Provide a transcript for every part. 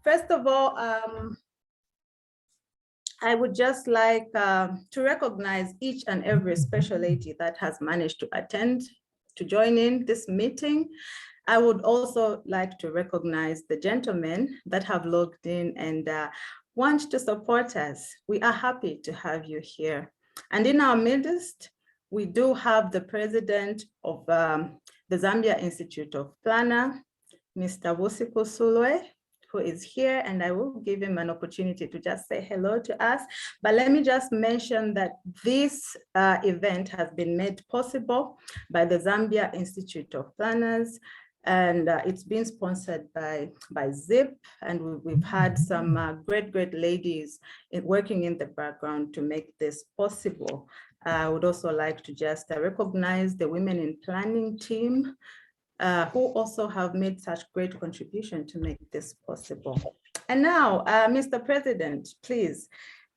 First of all, I would just like to recognize each and every special lady that has managed to attend, to join in this meeting. I would also like to recognize the gentlemen that have logged in and want to support us. We are happy to have you here. And in our midst, we do have the president of the Zambia Institute of Planner, Mr. Wusiko Sulwe, who is here, and I will give him an opportunity to just say hello to us. But let me just mention that this event has been made possible by the Zambia Institute of Planners, and it's been sponsored by ZIP, and we've had some great ladies working in the background to make this possible. I would also like to just recognize the Women in Planning team, who also have made such great contribution to make this possible. And now, Mr. President, please,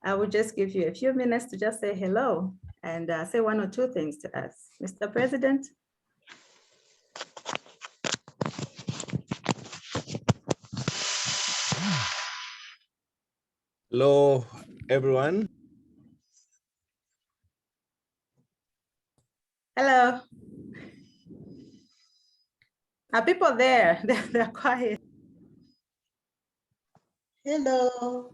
I will just give you a few minutes to just say hello and say one or two things to us. Mr. President. Hello, everyone. Hello. Are people there? They're quiet. Hello.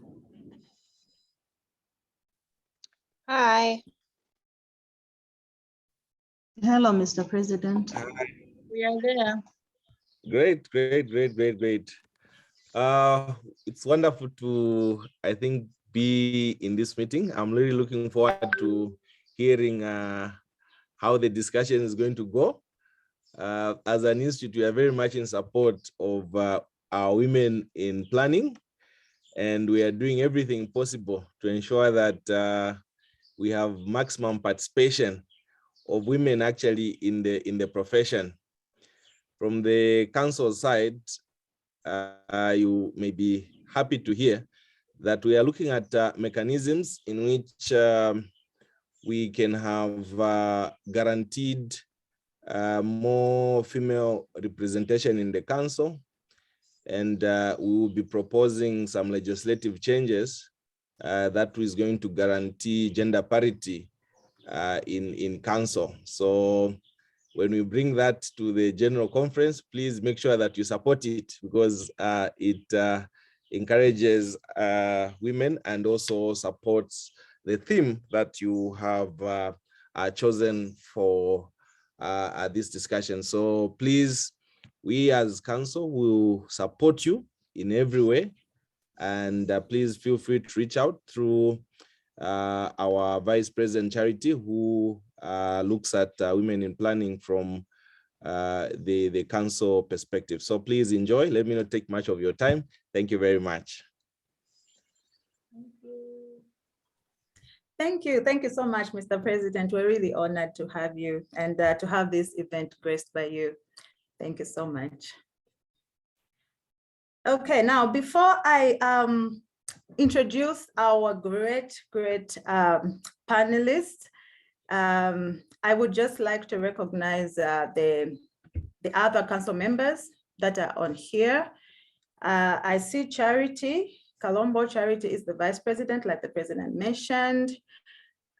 Hi. Hello, Mr. President. Hi. We are there. Great. It's wonderful to, I think, be in this meeting. I'm really looking forward to hearing how the discussion is going to go. As an institute, we are very much in support of our women in planning, and we are doing everything possible to ensure that we have maximum participation of women actually in the profession. From the council side, you may be happy to hear that we are looking at mechanisms in which we can have guaranteed more female representation in the council, and we will be proposing some legislative changes that is going to guarantee gender parity in council. So when we bring that to the general conference, please make sure that you support it, because it encourages women and also supports the theme that you have chosen for this discussion. So please, we as council will support you in every way, and please feel free to reach out through our Vice President Charity, who looks at women in planning from the council perspective. So please enjoy. Let me not take much of your time. Thank you very much. Thank you. Thank you so much, Mr. President. We're really honored to have you and to have this event graced by you. Thank you so much. Okay, now before I introduce our great panelists, I would just like to recognize the other council members that are on here. I see Charity. Kalombo Charity is the vice president, like the president mentioned.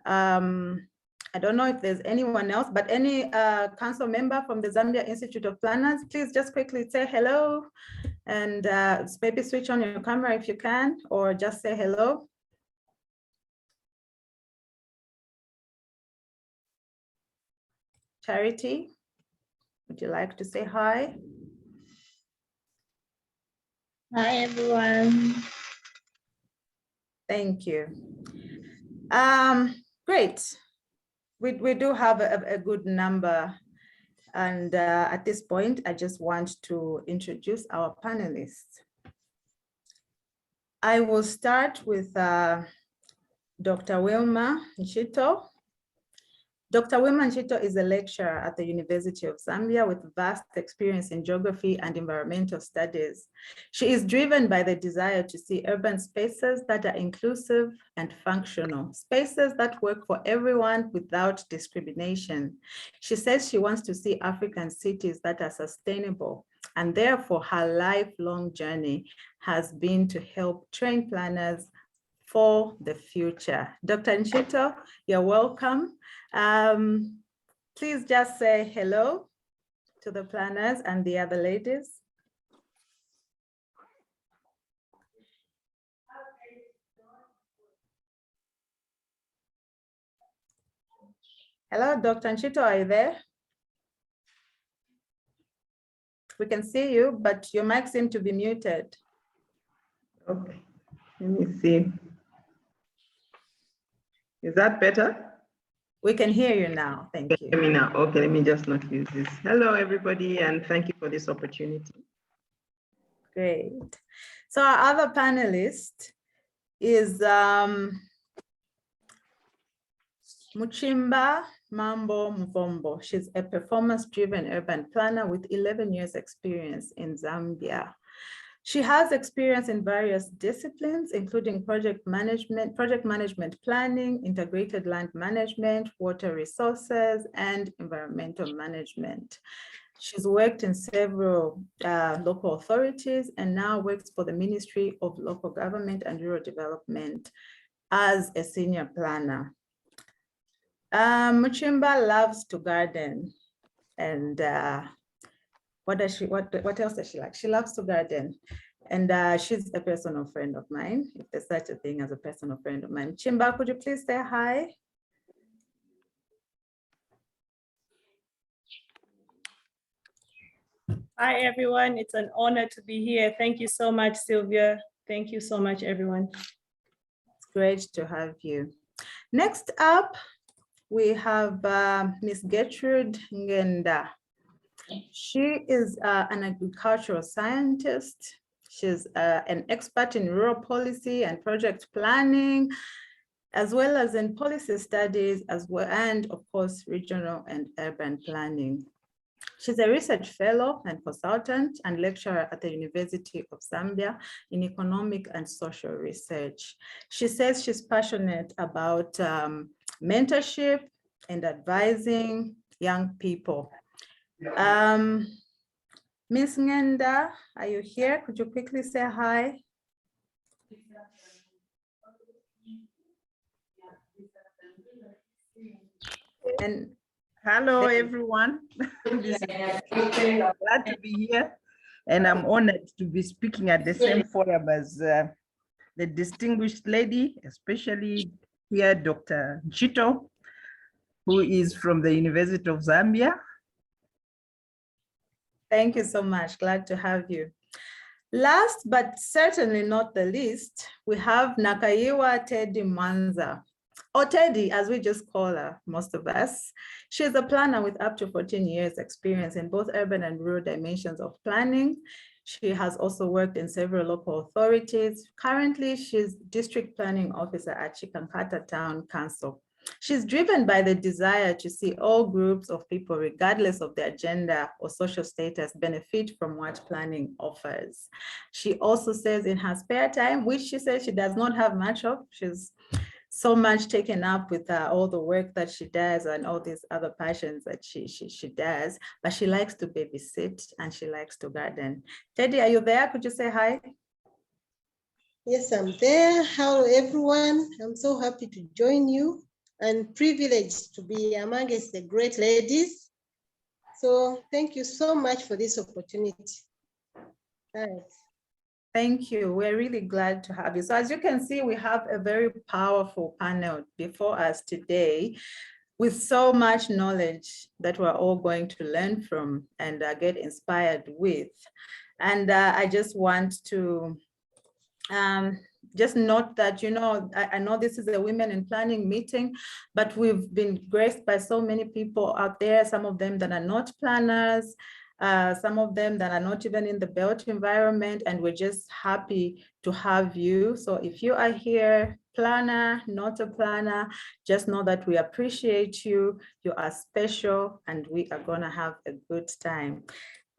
I don't know if there's anyone else, but any council member from the Zambia Institute of Planners, please just quickly say hello and maybe switch on your camera if you can, or just say hello. Charity, would you like to say hi? Hi, everyone. Thank you. Great. We do have a good number. And at this point, I just want to introduce our panelists. I will start with Dr. Wilma Nchito. Dr. Wilma Nchito is a lecturer at the University of Zambia with vast experience in geography and environmental studies. She is driven by the desire to see urban spaces that are inclusive and functional, spaces that work for everyone without discrimination. She says she wants to see African cities that are sustainable And therefore, her lifelong journey has been to help train planners for the future. Dr. Nchito, you're welcome. Please just say hello to the planners and the other ladies. Hello, Dr. Nchito, are you there? We can see you, but your mic seems to be muted. Okay, let me see. Is that better? We can hear you now. Thank Hear you. me now. Okay, let me just not use this. Hello, everybody, and thank you for this opportunity. Great. So our other panelist is Muchimba Mambo Mvombo. She's a performance-driven urban planner with 11 years experience in Zambia. She has experience in various disciplines, including project management planning, integrated land management, water resources, and environmental management. She's worked in several local authorities and now works for the Ministry of Local Government and Rural Development as a senior planner. Muchimba loves to garden, and what else does she like? She loves to garden, and she's a personal friend of mine, if there's such a thing as a personal friend of mine. Muchimba, could you please say hi? Hi, everyone. It's an honor to be here. Thank you so much, Sylvia. Thank you so much, everyone. It's great to have you. Next up, we have Ms. Gertrude Ngenda. She is an agricultural scientist. She's an expert in rural policy and project planning, as well as in policy studies, as well, and of course, regional and urban planning. She's a research fellow and consultant and lecturer at the University of Zambia in economic and social research. She says she's passionate about mentorship and advising young people. Ms. Ngenda, are you here? Could you quickly say hi? And Hello, everyone. Glad to be here, and I'm honored to be speaking at the same forum as the distinguished lady, especially here, Dr. Nchito, who is from the University of Zambia. thank you so much. Glad to have you. Last, but certainly not the least, we have Nakayiwa Teddy Manza, or Teddy, as we just call her, most of us. She's a planner with up to 14 years experience in both urban and rural dimensions of planning. She has also worked in several local authorities. Currently, she's district planning officer at Chikankata Town Council. She's driven by the desire to see all groups of people, regardless of their gender or social status, benefit from what planning offers. She also says in her spare time, which she says she does not have much of, she's so much taken up with all the work that she does and all these other passions that she does, but she likes to babysit and she likes to garden. Teddy, are you there? Could you say hi? Yes, I'm there. Hello, everyone. I'm so happy to join you and privileged to be amongst the great ladies. So thank you so much for this opportunity. Thanks. Thank you. We're really glad to have you. So as you can see, we have a very powerful panel before us today with so much knowledge that we're all going to learn from and get inspired with. And I just want to just note that, you know, I know this is a women in planning meeting, but we've been graced by so many people out there, some of them that are not planners, some of them that are not even in the built environment, and we're just happy to have you. So if you are here, planner, not a planner, just know that we appreciate you. You are special, and we are gonna have a good time.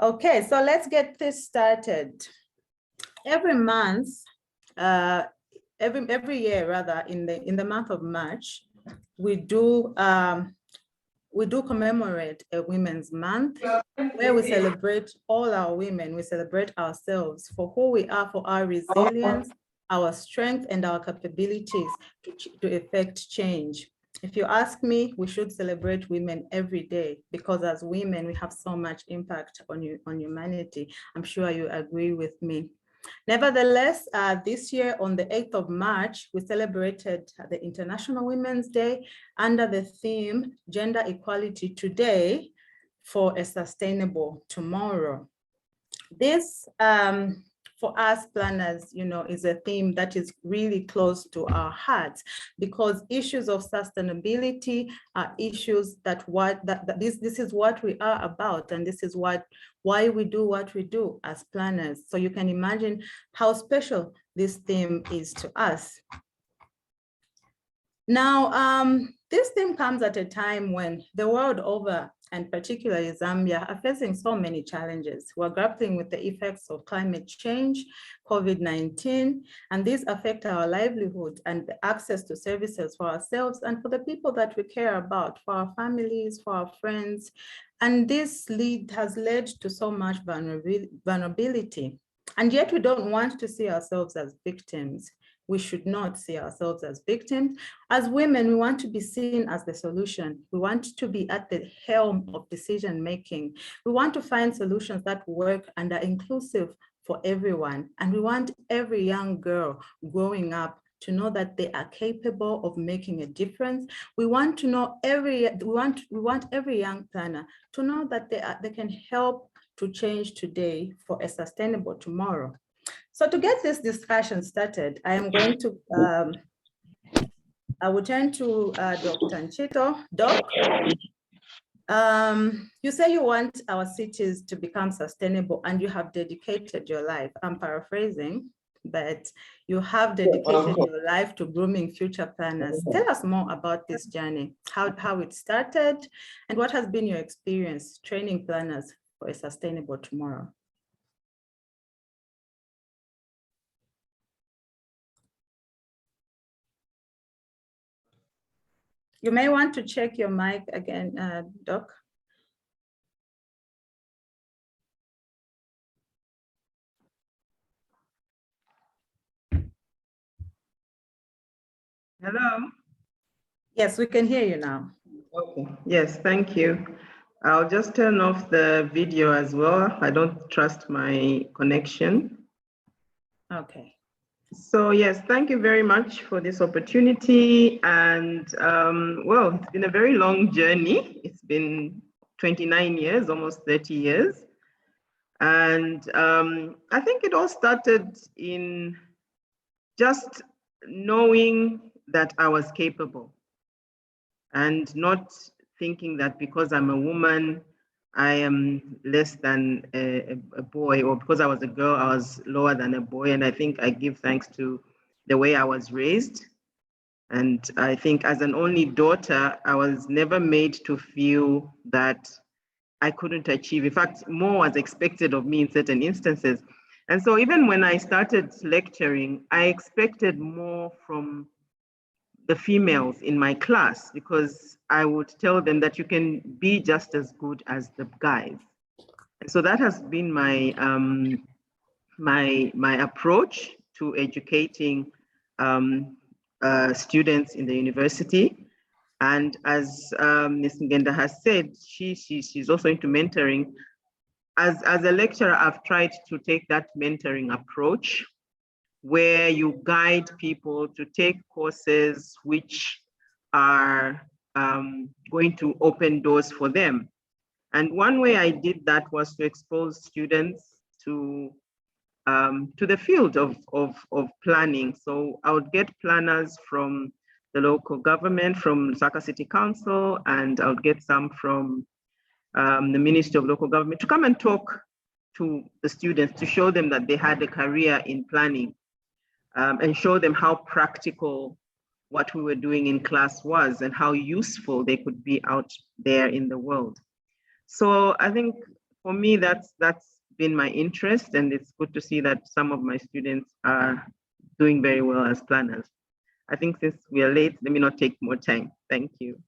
Okay, so let's get this started. Every month, every year rather, in the month of March, we do we do commemorate a Women's Month where we celebrate all our women. We celebrate ourselves for who we are, for our resilience, our strength, and our capabilities to effect change. If you ask me, we should celebrate women every day because as women, we have so much impact on humanity. I'm sure you agree with me. Nevertheless, this year on the 8th of March, we celebrated the International Women's Day under the theme, Gender Equality Today for a Sustainable Tomorrow. This, for us planners, is a theme that is really close to our hearts because issues of sustainability are issues that this is what we are about, and this is why we do what we do as planners. So you can imagine how special this theme is to us. Now, this theme comes at a time when the world over, and particularly Zambia, are facing so many challenges. We're grappling with the effects of climate change, COVID-19, and these affect our livelihood and the access to services for ourselves and for the people that we care about, for our families, for our friends. And this has led to so much vulnerability. And yet we don't want to see ourselves as victims. We should not see ourselves as victims. As women, we want to be seen as the solution. We want to be at the helm of decision-making. We want to find solutions that work and are inclusive for everyone. And we want every young girl growing up to know that they are capable of making a difference. We want to know we want every young planner to know that they can help to change today for a sustainable tomorrow. So to get this discussion started, I am going to, I will turn to Dr. Nchito. Doc, you say you want our cities to become sustainable and you have dedicated your life. I'm paraphrasing, but you have dedicated your life to grooming future planners. Tell us more about this journey, how it started, and what has been your experience training planners for a sustainable tomorrow. You may want to check your mic again, Doc. Hello? Yes, we can hear you now. Okay, yes, thank you. I'll just turn off the video as well. I don't trust my connection. Okay. So yes, thank you very much for this opportunity. And well, it's been a very long journey. It's been 29 years, almost 30 years. And I think it all started in just knowing that I was capable and not thinking that because I'm a woman, I am less than a boy, or because I was a girl, I was lower than a boy. And I think I give thanks to the way I was raised. And I think as an only daughter, I was never made to feel that I couldn't achieve. In fact, more was expected of me in certain instances. And so even when I started lecturing, I expected more from the females in my class, because I would tell them that you can be just as good as the guys. And so that has been my my approach to educating students in the university. And as Ms. Ngenda has said, she's also into mentoring. As a lecturer, I've tried to take that mentoring approach where you guide people to take courses which are going to open doors for them. And one way I did that was to expose students to the field of planning. So I would get planners from the local government, from Lusaka City Council, and I would get some from the Ministry of Local Government to come and talk to the students to show them that they had a career in planning. And show them how practical what we were doing in class was and how useful they could be out there in the world. So I think for me, that's been my interest, and it's good to see that some of my students are doing very well as planners. I think since we are late, let me not take more time. Thank you.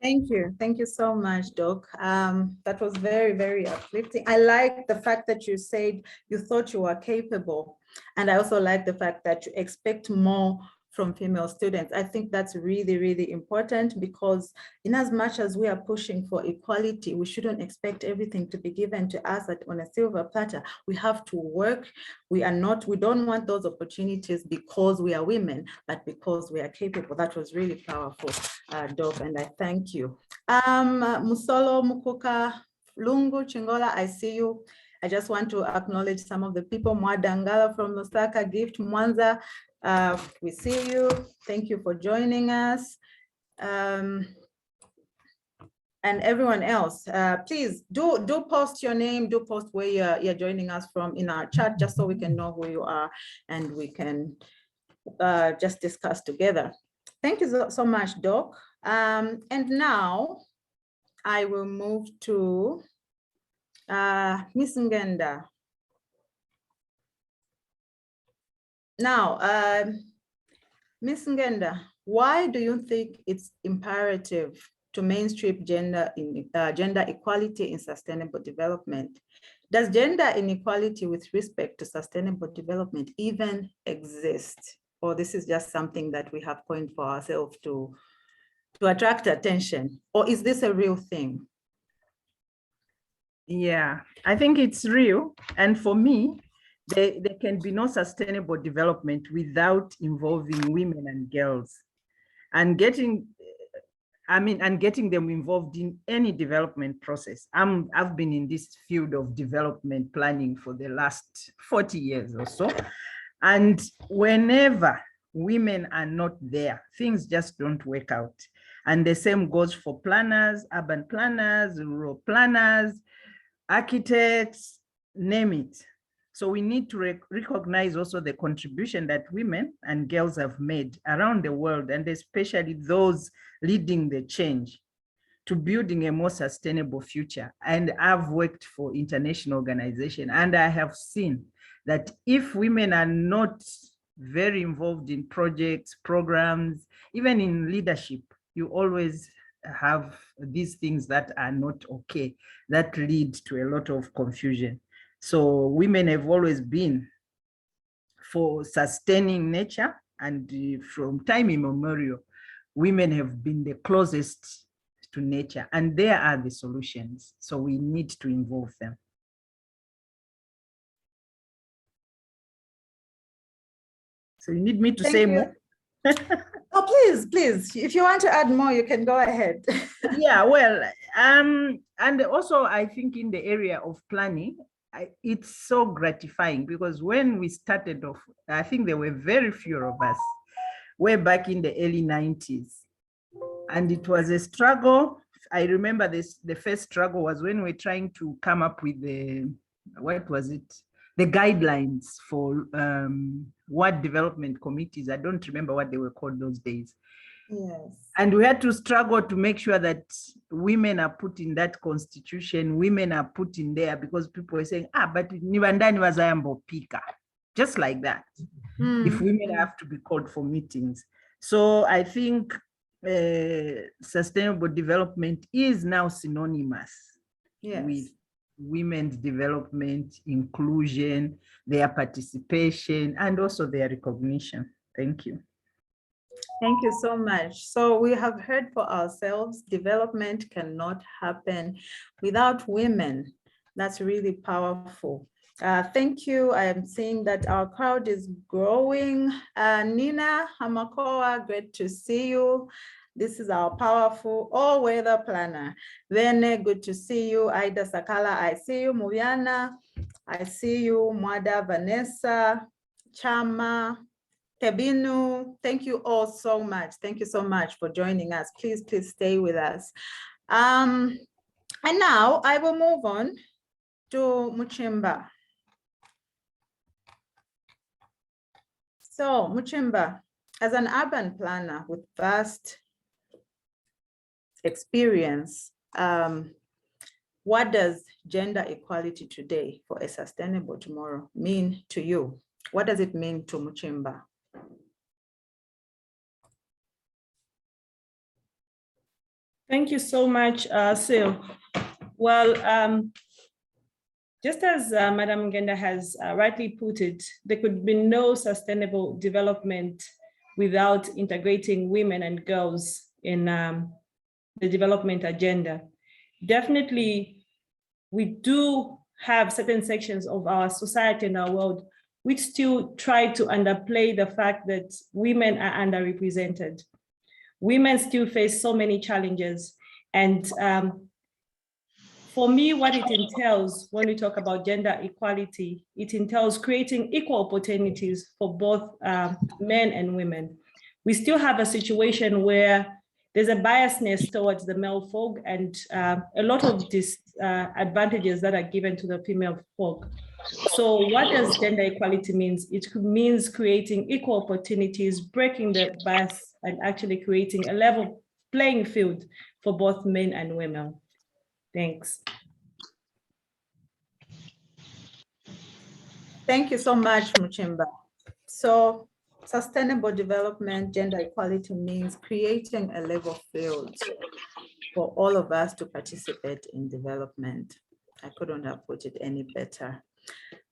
Thank you. Thank you so much, Doc. That was very, very uplifting. I like the fact that you said you thought you were capable. And I also like the fact that you expect more from female students. I think that's really, really important, because in as much as we are pushing for equality, we shouldn't expect everything to be given to us on a silver platter. We have to work. We don't want those opportunities because we are women, but because we are capable. That was really powerful, Doc, and I thank you. Musolo, Mukuka, Lungu, Chingola, I see you. I just want to acknowledge some of the people. Mwadangala from Lusaka, Gift, Mwanza, we see you. Thank you for joining us. And everyone else, please do post your name, do post where you're joining us from in our chat, just so we can know who you are and we can just discuss together. Thank you so much, Doc. And now I will move to Ms. Ngenda. Now, Ms. Ngenda, why do you think it's imperative to mainstream gender equality in sustainable development? Does gender inequality with respect to sustainable development even exist? Or this is just something that we have coined for ourselves to attract attention? Or is this a real thing? Yeah, I think it's real. And for me, there can be no sustainable development without involving women and girls, and getting them involved in any development process. I've been in this field of development planning for the last 40 years or so. And whenever women are not there, things just don't work out. And the same goes for planners, urban planners, rural planners, architects, name it. So we need to recognize also the contribution that women and girls have made around the world, and especially those leading the change to building a more sustainable future. And I've worked for international organizations, and I have seen that if women are not very involved in projects, programs, even in leadership, you always have these things that are not okay, that lead to a lot of confusion. So women have always been for sustaining nature, and from time immemorial, women have been the closest to nature, and there are the solutions. So we need to involve them. So you need me to say more? Oh, please. If you want to add more, you can go ahead. Yeah, well, and also I think in the area of planning, it's so gratifying, because when we started off, I think there were very few of us, way back in the early 90s. And it was a struggle. I remember the first struggle was when we were trying to come up with the guidelines for ward development committees. I don't remember what they were called those days. Yes. And we had to struggle to make sure that women are put in that constitution, women are put in there, because people were saying, but Nibandani was Ayambo Pika, just like that. If women have to be called for meetings. So I think sustainable development is now synonymous with women's development, inclusion, their participation, and also their recognition. Thank you. Thank you so much. So we have heard for ourselves, development cannot happen without women. That's really powerful. Thank you. I am seeing that our crowd is growing. Nina Hamakoa, great to see you. This is our powerful all-weather planner. Vene, good to see you. Aida Sakala, I see you. Muviana, I see you. Mwada, Vanessa, Chama, Kebinu, thank you all so much. Thank you so much for joining us. Please stay with us. And now I will move on to Muchimba. So Muchimba, as an urban planner with vast experience, what does gender equality today for a sustainable tomorrow mean to you? What does it mean to Muchimba? Thank you so much, Sil. Well, just as Madam Ngenda has rightly put it, there could be no sustainable development without integrating women and girls in the development agenda. Definitely, we do have certain sections of our society and our world which still try to underplay the fact that women are underrepresented. Women still face so many challenges. And for me, what it entails when we talk about gender equality, it entails creating equal opportunities for both men and women. We still have a situation where there's a biasness towards the male folk and a lot of disadvantages that are given to the female folk. So what does gender equality means? It means creating equal opportunities, breaking the bias, and actually creating a level playing field for both men and women. Thanks. Thank you so much, Muchimba. So sustainable development, gender equality means creating a level field for all of us to participate in development. I couldn't have put it any better.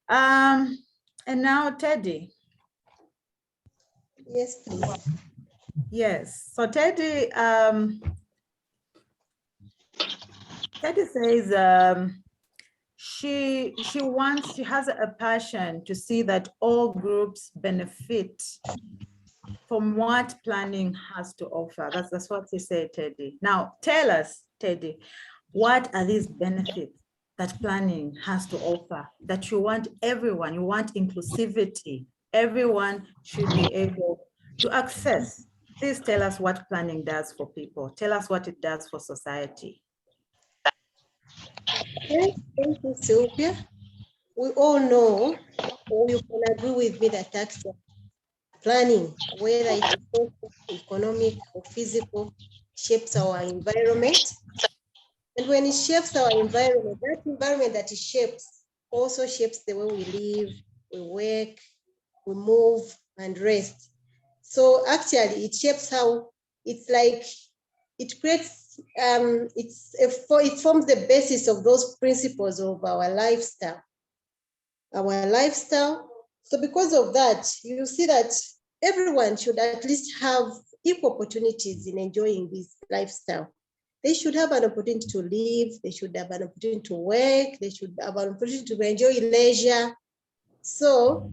And now Teddy. Yes, please. Yes, so Teddy, Teddy says she has a passion to see that all groups benefit from what planning has to offer. That's what she said, Teddy. Now tell us, Teddy, what are these benefits that planning has to offer that you want everyone, you want inclusivity, everyone should be able to access. Please tell us what planning does for people. Tell us what it does for society. Yes, thank you, Sylvia. We all know, or you can agree with me, that actually planning, whether it's social, economic, or physical, shapes our environment. And when it shapes our environment, that environment that it shapes also shapes the way we live, we work, we move, and rest. So actually, it shapes how it's like it creates. It forms the basis of those principles of our lifestyle. Our lifestyle. So because of that, you see that everyone should at least have equal opportunities in enjoying this lifestyle. They should have an opportunity to live, they should have an opportunity to work, they should have an opportunity to enjoy leisure. So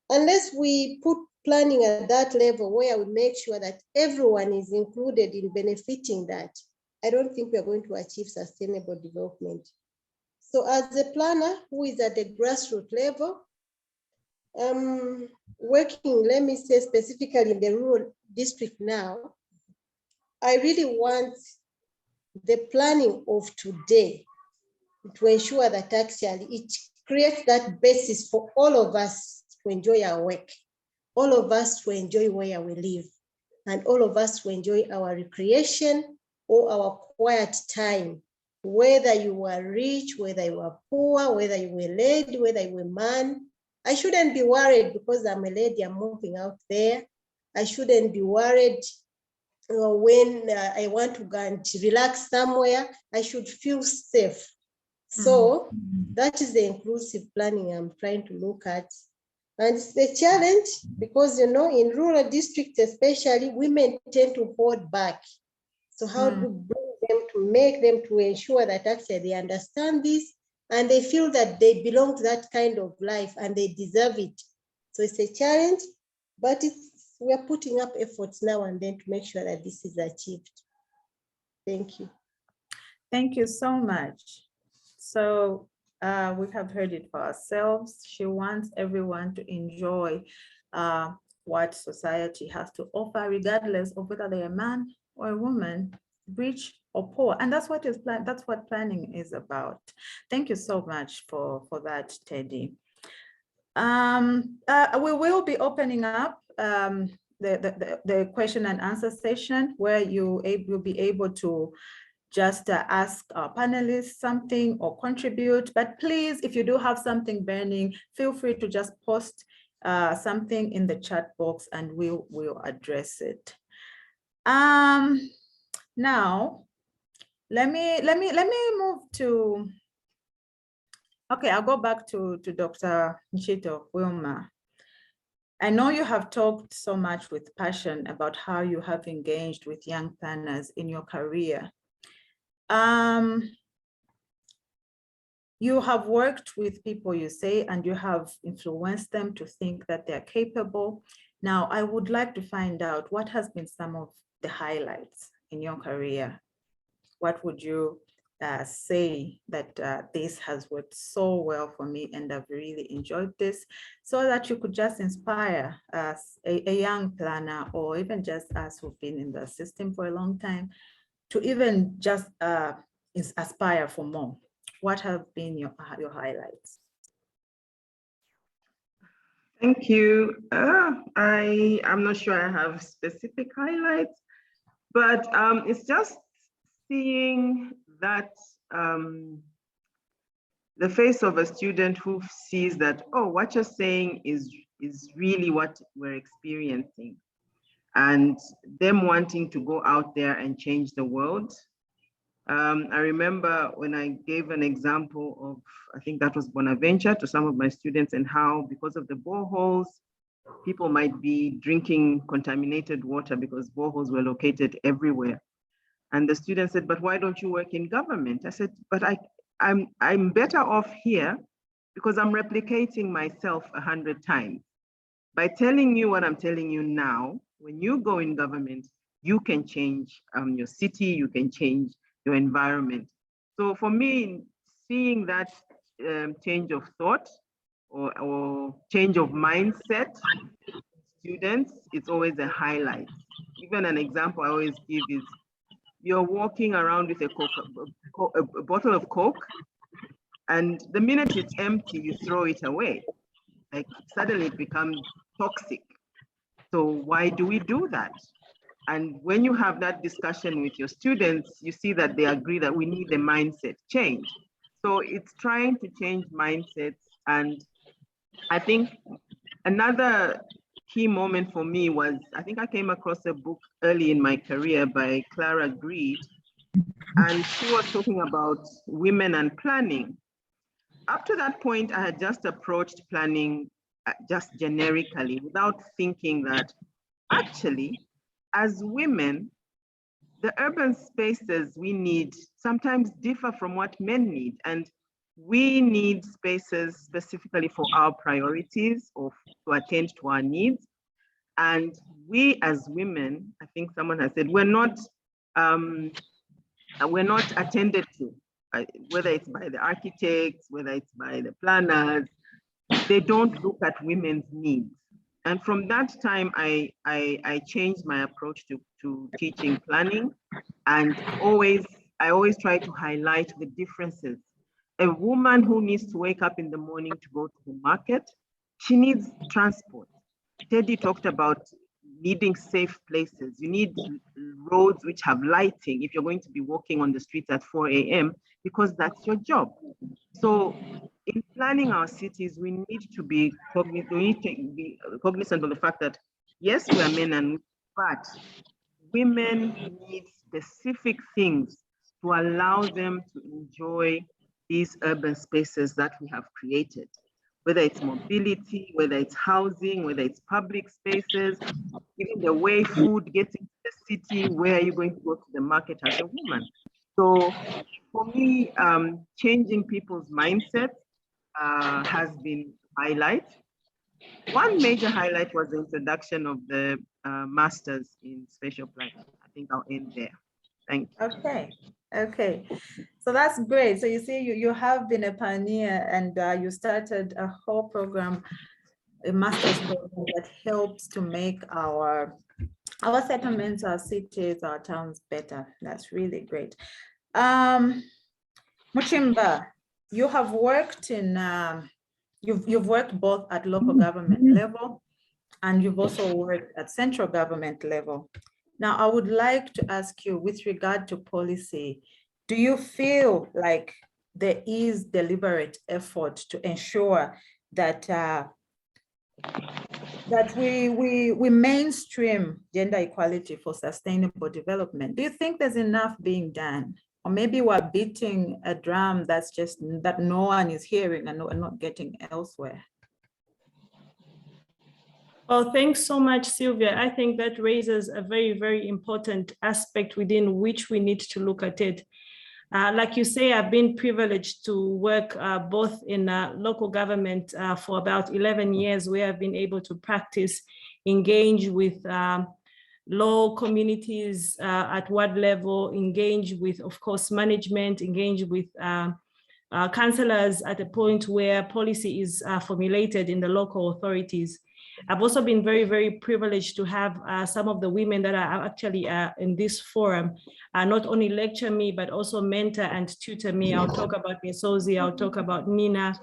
unless we put planning at that level where we make sure that everyone is included in benefiting that, I don't think we are going to achieve sustainable development. So as a planner who is at the grassroots level, working, let me say specifically in the rural district now, I really want the planning of today to ensure that actually it creates that basis for all of us to enjoy our work, all of us to enjoy where we live, and all of us to enjoy our recreation or our quiet time, whether you are rich, whether you are poor, whether you were lady, whether you were man. I shouldn't be worried because I'm a lady, I'm moving out there. I shouldn't be worried when I want to go and relax somewhere. I should feel safe. So that is the inclusive planning I'm trying to look at. And it's the challenge because, you know, in rural districts, especially, women tend to hold back. So how to bring them, to make them, to ensure that actually they understand this and they feel that they belong to that kind of life and they deserve it. So it's a challenge, but we are putting up efforts now and then to make sure that this is achieved. Thank you. Thank you so much. So we have heard it for ourselves. She wants everyone to enjoy what society has to offer, regardless of whether they're a man or a woman, rich or poor. And that's what planning is about. Thank you so much for that, Teddy. We will be opening up the question and answer session where you'll be able to just ask our panelists something or contribute. But please, if you do have something burning, feel free to just post something in the chat box and we'll address it. Now, let me move to, okay, I'll go back to Dr. Nchito Wilma. I know you have talked so much with passion about how you have engaged with young planners in your career. You have worked with people, you say, and you have influenced them to think that they're capable. Now, I would like to find out what has been some of the highlights in your career. What would you say that this has worked so well for me and I've really enjoyed this, so that you could just inspire us, a young planner, or even just us who've been in the system for a long time, to even just aspire for more? What have been your highlights? Thank you. I'm not sure I have specific highlights, but it's just seeing that the face of a student who sees that, oh, what you're saying is really what we're experiencing, and them wanting to go out there and change the world. I remember when I gave an example of, I think that was Bonaventure, to some of my students, and how because of the boreholes, people might be drinking contaminated water because boreholes were located everywhere. And the student said, but why don't you work in government? I said, but I'm better off here because I'm replicating myself 100 times. By telling you what I'm telling you now, when you go in government, you can change your city, you can change your environment. So for me, seeing that change of thought or change of mindset, students, it's always a highlight. Even an example I always give is, you're walking around with a bottle of Coke, and the minute it's empty, you throw it away. Like suddenly it becomes toxic. So why do we do that? And when you have that discussion with your students, you see that they agree that we need a mindset change. So it's trying to change mindsets. And I think another key moment for me was, I think I came across a book early in my career by Clara Greed, and she was talking about women and planning. Up to that point, I had just approached planning just generically without thinking that actually, as women, the urban spaces we need sometimes differ from what men need. And we need spaces specifically for our priorities or to attend to our needs. And we as women, I think someone has said, we're not attended to, whether it's by the architects, whether it's by the planners. They don't look at women's needs. And from that time, I changed my approach to teaching planning, and I always try to highlight the differences. A woman who needs to wake up in the morning to go to the market, she needs transport. Teddy talked about needing safe places. You need roads which have lighting if you're going to be walking on the streets at 4 a.m. because that's your job. So in planning our cities, we need to be cognizant of the fact that, yes, we are men and women, but women need specific things to allow them to enjoy these urban spaces that we have created, whether it's mobility, whether it's housing, whether it's public spaces, even the way food gets into the city, where are you going to go to the market as a woman? So for me, changing people's mindset has been highlight. One major highlight was the introduction of the masters in spatial planning. I think I'll end there. Thank you. Okay. So that's great. So you see, you have been a pioneer, and you started a whole program, a master's program that helps to make our settlements, our cities, our towns better. That's really great. Muchimba, you have worked in, you've worked both at local government level, and you've also worked at central government level. Now, I would like to ask you, with regard to policy, do you feel like there is deliberate effort to ensure that we mainstream gender equality for sustainable development? Do you think there's enough being done Or maybe we're beating a drum that's just that no one is hearing and not getting elsewhere. Well, thanks so much, Sylvia. I think that raises a very, very important aspect within which we need to look at it. Like you say, I've been privileged to work both in local government for about 11 years, where I've been able to practice, engage with law communities at ward level, engage with, of course, management, engage with councillors at a point where policy is formulated in the local authorities. I've also been very, very privileged to have some of the women that are actually in this forum not only lecture me, but also mentor and tutor me. I'll talk about Mesozi, I'll talk about Nina,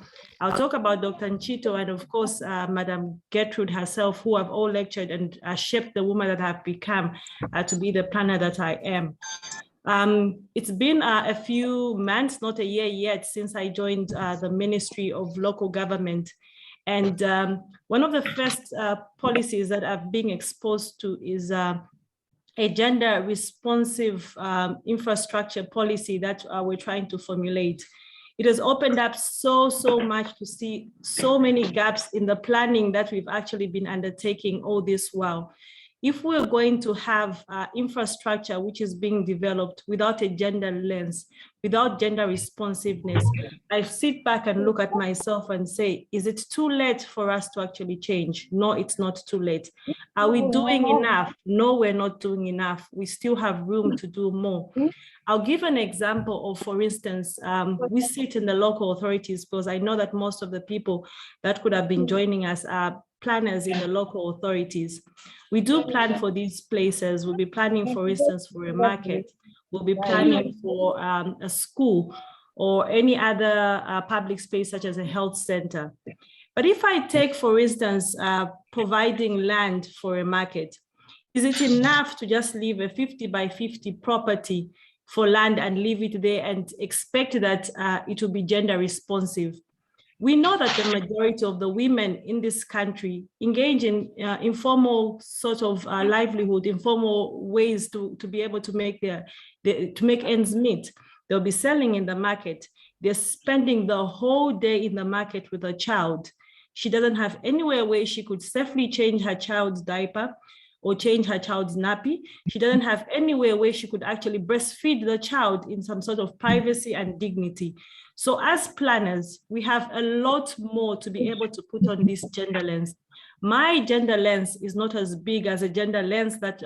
I'll talk about Dr. Nchito, and of course, Madam Gertrude herself, who have all lectured and shaped the woman that I've become to be the planner that I am. It's been a few months, not a year yet, since I joined the Ministry of Local Government. And one of the first policies that I've been exposed to is a gender responsive infrastructure policy that we're trying to formulate. It has opened up so much to see so many gaps in the planning that we've actually been undertaking all this while. If we're going to have infrastructure which is being developed without a gender lens, without gender responsiveness, I sit back and look at myself and say, is it too late for us to actually change? No, it's not too late. Are we doing enough? No, we're not doing enough. We still have room to do more. I'll give an example of, for instance, we sit in the local authorities, because I know that most of the people that could have been joining us are planners in the local authorities. We do plan for these places. We'll be planning, for instance, for a market. We'll be planning for a school or any other public space, such as a health center. But if I take, for instance, providing land for a market, is it enough to just leave a 50 by 50 property for land and leave it there and expect that it will be gender responsive? We know that the majority of the women in this country engage in informal sort of livelihood, informal ways to be able to make to make ends meet. They'll be selling in the market. They're spending the whole day in the market with a child. She doesn't have anywhere where she could safely change her child's diaper or change her child's nappy. She doesn't have anywhere where she could actually breastfeed the child in some sort of privacy and dignity. So as planners, we have a lot more to be able to put on this gender lens. My gender lens is not as big as a gender lens that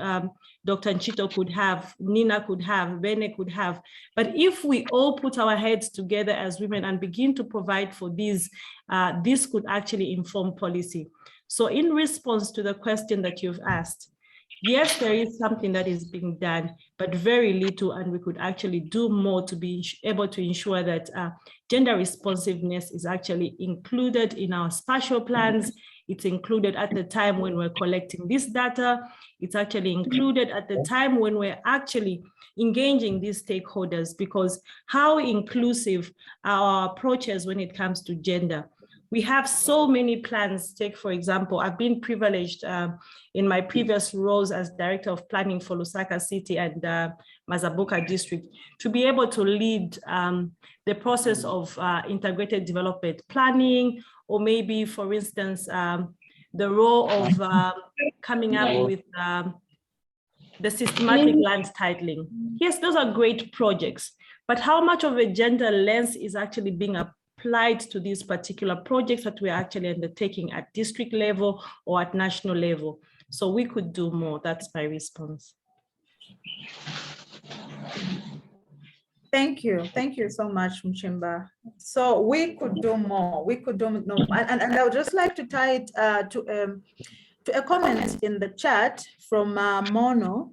Dr. Nchito could have, Nina could have, Bene could have. But if we all put our heads together as women and begin to provide for these, this could actually inform policy. So in response to the question that you've asked, yes, there is something that is being done, but very little, and we could actually do more to be able to ensure that gender responsiveness is actually included in our spatial plans. It's included at the time when we're collecting this data. It's actually included at the time when we're actually engaging these stakeholders, because how inclusive are our approaches when it comes to gender? We have so many plans. Take, for example, I've been privileged in my previous roles as Director of Planning for Lusaka City and Mazabuka District to be able to lead the process of integrated development planning, or maybe, for instance, the role of coming up with the systematic land titling. Yes, those are great projects, but how much of a gender lens is actually being applied to these particular projects that we're actually undertaking at district level or at national level? So we could do more. That's my response. Thank you. Thank you so much, Mchimba. So we could do more. We could do more. And I would just like to tie it to a comment in the chat from Mono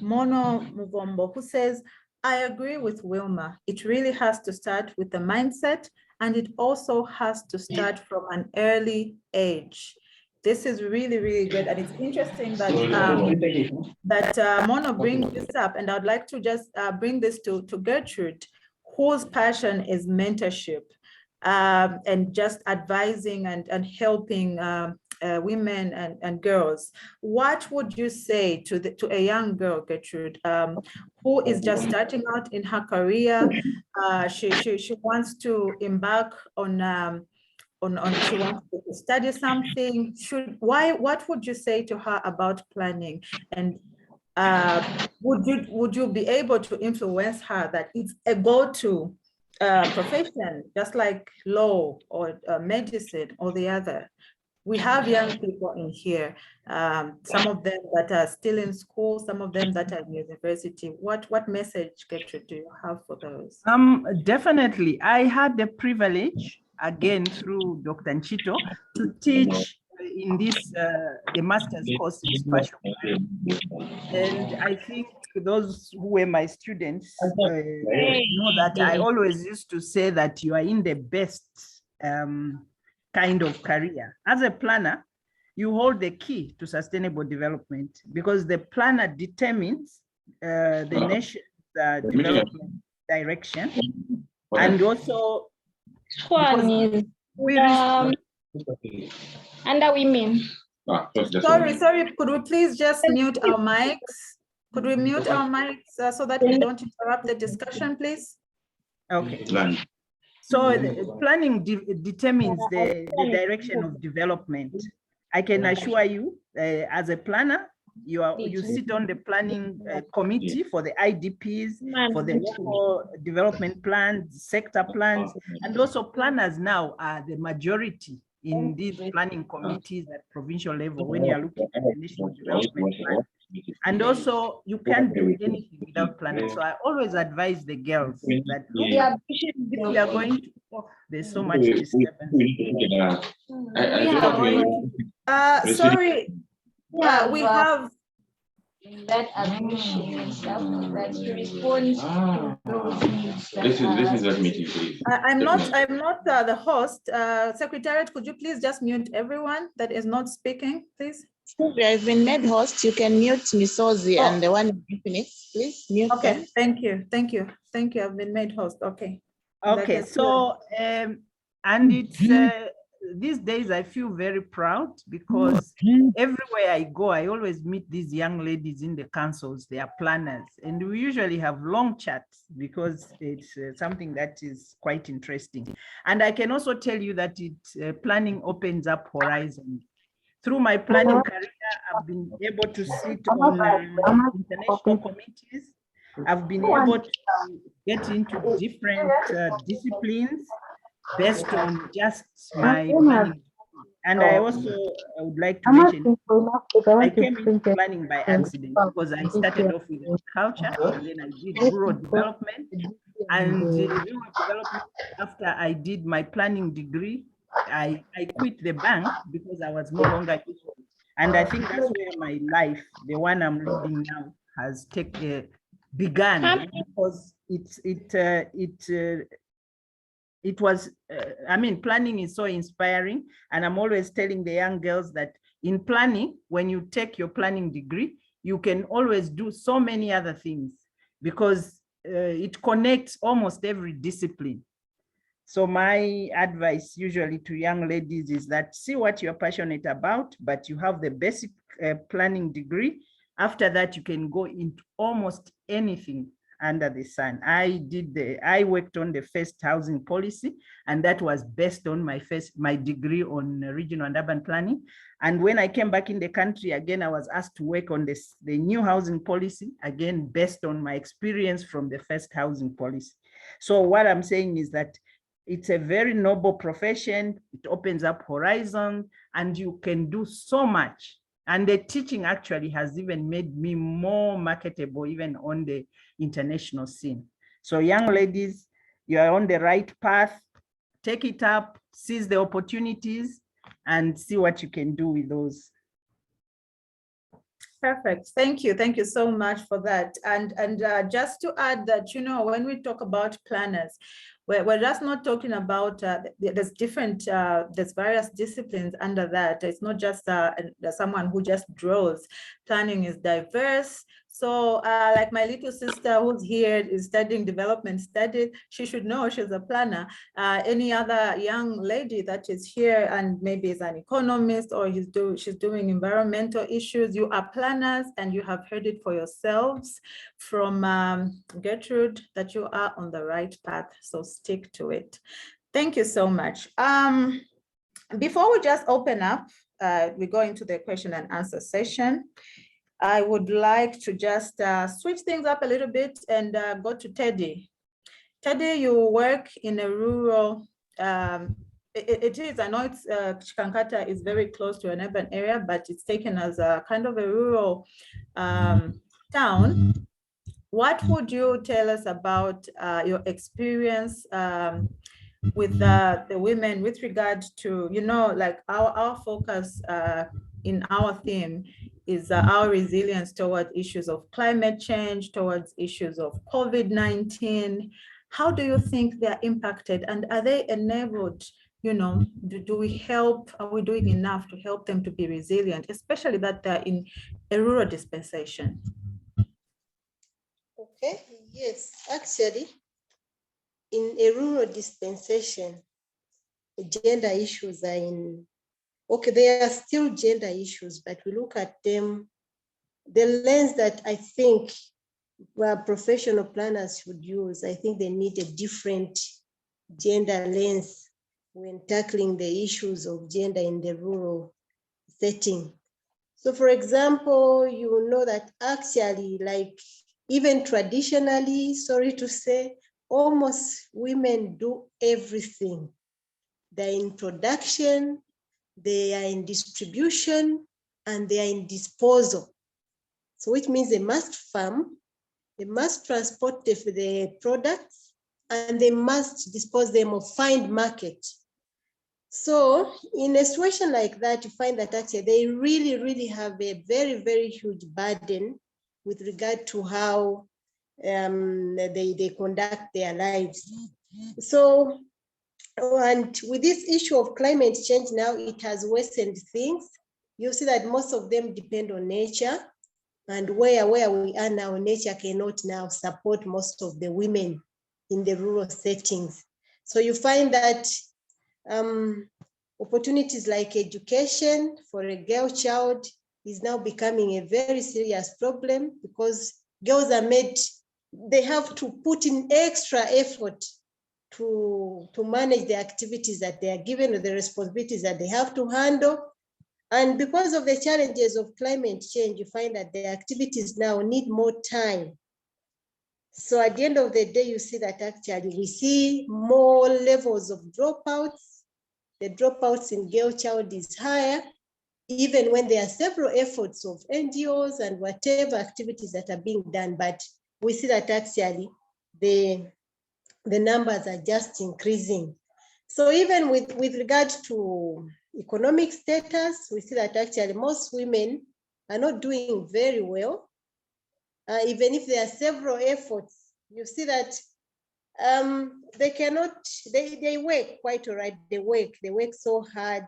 Muvombo, who says, I agree with Wilma. It really has to start with the mindset, and it also has to start from an early age. This is really, really good. And it's interesting that Mono brings this up. And I'd like to just bring this to Gertrude, whose passion is mentorship and just advising and helping women and girls, what would you say to a young girl, Gertrude, who is just starting out in her career? She wants to embark on she wants to study something. What would you say to her about planning? And would you be able to influence her that it's a go-to profession, just like law or medicine or the other? We have young people in here, some of them that are still in school, some of them that are in university. What message, Gertrude, do you have for those? Definitely. I had the privilege, again, through Dr. Nchito, to teach in this, the master's course in spatial planning. And I think those who were my students know that I always used to say that you are in the best kind of career. As a planner, you hold the key to sustainable development because the planner determines the nation's development direction. And also, One is under women. Sorry, could we please just mute our mics? Could we mute our mics so that we don't interrupt the discussion, please? Okay. So the planning determines the direction of development. I can assure you, as a planner, you sit on the planning committee for the IDPs, for the local development plans, sector plans, and also planners now are the majority in these planning committees at provincial level when you are looking at the national development plan. And also, you can't do anything without planning. So I always advise the girls that if we are going to, there's so much disturbance. Sorry, we have that appreciation that you respond to this is that meeting, please. I'm not the host. Secretariat, could you please just mute everyone that is not speaking, please? Sylvia has been made host. You can mute Misozi and the one in Phoenix, please mute Okay, them. thank you. I've been made host. Okay. Okay, so and it's these days I feel very proud because everywhere I go, I always meet these young ladies in the councils. They are planners, and we usually have long chats because it's something that is quite interesting. And I can also tell you that planning opens up horizons. Through my planning career, I've been able to sit on international committees. I've been able to get into different disciplines based on just my planning. And I also would like to mention, I came into planning by accident because I started off with agriculture and then I did rural development. And rural development, after I did my planning degree, I quit the bank because I was no longer useful. And I think that's where my life, the one I'm leading now, has began because it was, I mean, planning is so inspiring. And I'm always telling the young girls that in planning, when you take your planning degree, you can always do so many other things because it connects almost every discipline. So my advice usually to young ladies is that see what you're passionate about, but you have the basic planning degree. After that, you can go into almost anything under the sun. I worked on the first housing policy, and that was based on my degree on regional and urban planning. And when I came back in the country, again, I was asked to work on the new housing policy, again, based on my experience from the first housing policy. So what I'm saying is that it's a very noble profession. It opens up horizons and you can do so much. And the teaching actually has even made me more marketable, even on the international scene. So young ladies, you are on the right path. Take it up, seize the opportunities, and see what you can do with those. Perfect. Thank you. Thank you so much for that. And just to add that, you know, when we talk about planners, we're just not talking about, there's various disciplines under that. It's not just someone who just draws. Planning is diverse. So like my little sister who's here is studying development studies, she should know she's a planner. Any other young lady that is here and maybe is an economist or she's doing environmental issues, you are planners and you have heard it for yourselves from Gertrude that you are on the right path. So stick to it. Thank you so much. Before we just open up, we go into the question and answer session. I would like to just switch things up a little bit and go to Teddy. Teddy, you work in a rural, it is, I know it's, Chikankata is very close to an urban area, but it's taken as a kind of a rural town. What would you tell us about your experience with the women with regard to, you know, like our focus in our theme is our resilience toward issues of climate change, towards issues of COVID-19. How do you think they're impacted and are they enabled? You know, do we help? Are we doing enough to help them to be resilient, especially that they're in a rural dispensation? Okay, yes, actually, in a rural dispensation, gender issues are in, okay, there are still gender issues, but we look at them, the lens that I think professional planners should use, I think they need a different gender lens when tackling the issues of gender in the rural setting. So for example, you know that actually, like even traditionally, sorry to say, almost women do everything. They're in production, they are in distribution, and they are in disposal. So which means they must farm, they must transport the products, and they must dispose them or find market. So in a situation like that, you find that actually they really have a very huge burden with regard to how they conduct their lives. So, and with this issue of climate change now, it has worsened things. You see that most of them depend on nature, and where we are now, nature cannot now support most of the women in the rural settings. So you find that opportunities like education for a girl child is now becoming a very serious problem because girls are made, they have to put in extra effort to manage the activities that they are given or the responsibilities that they have to handle. And because of the challenges of climate change, you find that the activities now need more time. So at the end of the day, you see that actually we see more levels of dropouts. The dropouts in girl child is higher, even when there are several efforts of NGOs and whatever activities that are being done, but we see that actually the numbers are just increasing. So even with regard to economic status, we see that actually most women are not doing very well. Even if there are several efforts, you see that they cannot, they work quite all right, they work so hard,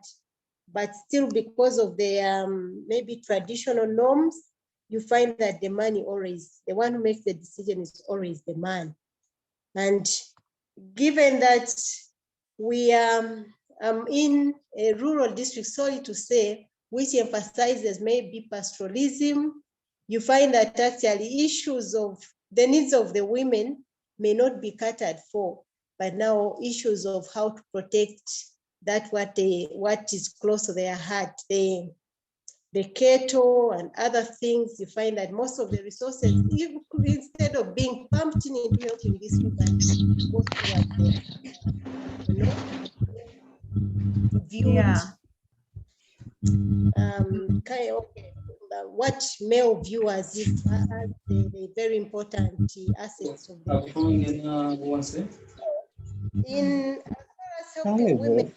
but still because of the maybe traditional norms, you find that the money always, the one who makes the decision is always the man. And given that we are in a rural district, sorry to say, which emphasizes maybe pastoralism, you find that actually issues of the needs of the women may not be catered for, but now issues of how to protect that what is close to their heart, the cattle and other things, you find that most of the resources, instead of being pumped into helping these people, goes towards them, you know, viewed, kind of what male viewers if as the very important assets of the in as far as helping women.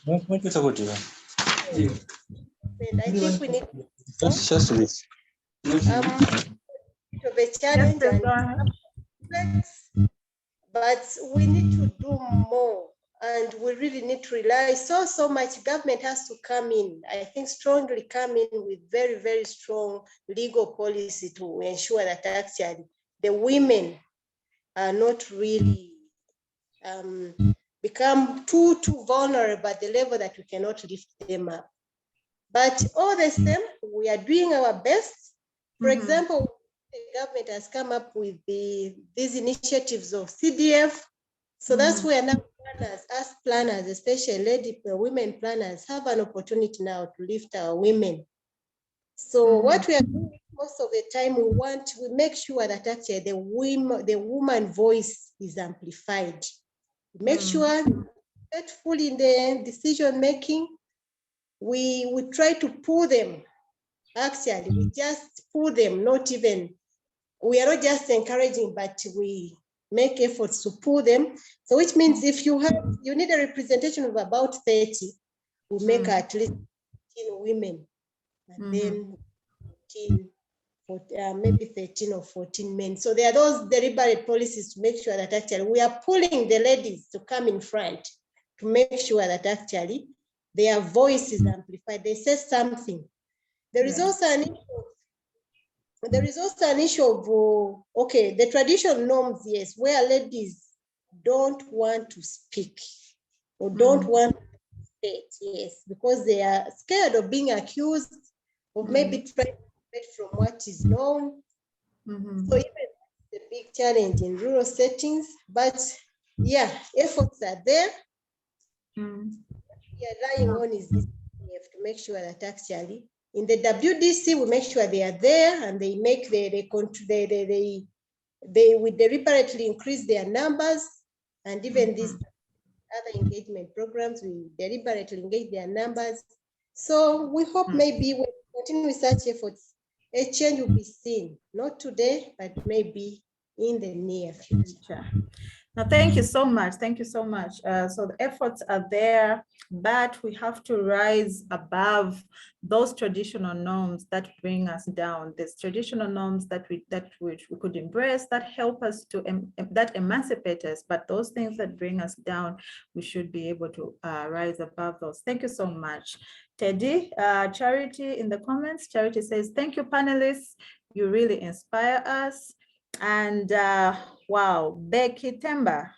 And I think we need of a challenge and complex, but we need to do more And we really need to rely so much. Government has to come in, I think, strongly come in with very, very strong legal policy to ensure that actually the women are not really become too vulnerable at the level that we cannot lift them up. But all the same, we are doing our best. For example, the government has come up with these initiatives of CDF. So that's where now planners, us planners, especially women planners, have an opportunity now to lift our women. So what we are doing most of the time, we make sure that actually the woman voice is amplified. Make sure faithful in the decision making. We try to pull them. Actually, we just pull them, not even, we are not just encouraging, but we make efforts to pull them. So which means if you need a representation of about 30, we make at least 15 women, and then 14, maybe 13 or 14 men. So there are those deliberate policies to make sure that actually we are pulling the ladies to come in front, to make sure that actually their voice is amplified. They say something. There is also an issue of, okay, the traditional norms, yes, where ladies don't want to speak or don't want to state, yes, because they are scared of being accused of maybe trying to spread from what is known. So even the big challenge in rural settings, but yeah, efforts are there. We are relying on is this to make sure that actually in the WDC, we make sure they are there and they make they will deliberately increase their numbers, and even these other engagement programs, we deliberately engage their numbers. So we hope maybe when we continue with such efforts, a change will be seen, not today, but maybe in the near future. Now, thank you so much. Thank you so much. So the efforts are there, but we have to rise above those traditional norms that bring us down. There's traditional norms that we could embrace, that help us to that emancipate us. But those things that bring us down, we should be able to rise above those. Thank you so much, Teddy. Charity in the comments. Charity says, "Thank you, panelists. You really inspire us." And wow, Becky Temba,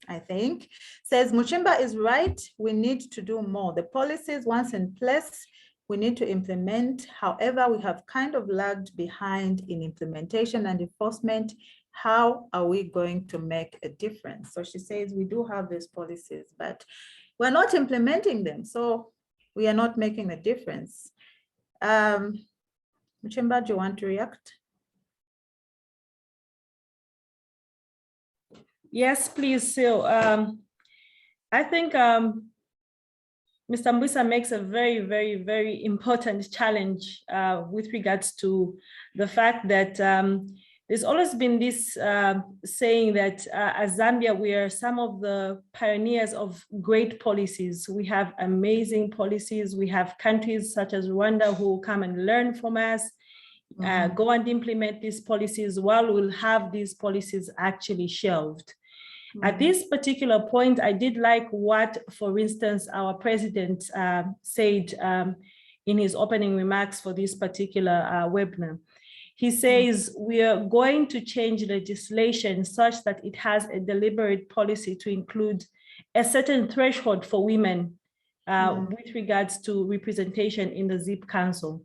I think, says, Muchimba is right. We need to do more. The policies once in place, we need to implement. However, we have kind of lagged behind in implementation and enforcement. How are we going to make a difference? So she says, we do have these policies, but we're not implementing them. So we are not making a difference. Muchimba, do you want to react? Yes, please. So I think Mr. Mbisa makes a very, very, very important challenge with regards to the fact that there's always been this saying that as Zambia, we are some of the pioneers of great policies. We have amazing policies. We have countries such as Rwanda who come and learn from us, go and implement these policies, while we'll have these policies actually shelved. At this particular point, I did like what, for instance, our president said in his opening remarks for this particular webinar. He says, we are going to change legislation such that it has a deliberate policy to include a certain threshold for women with regards to representation in the ZIP Council.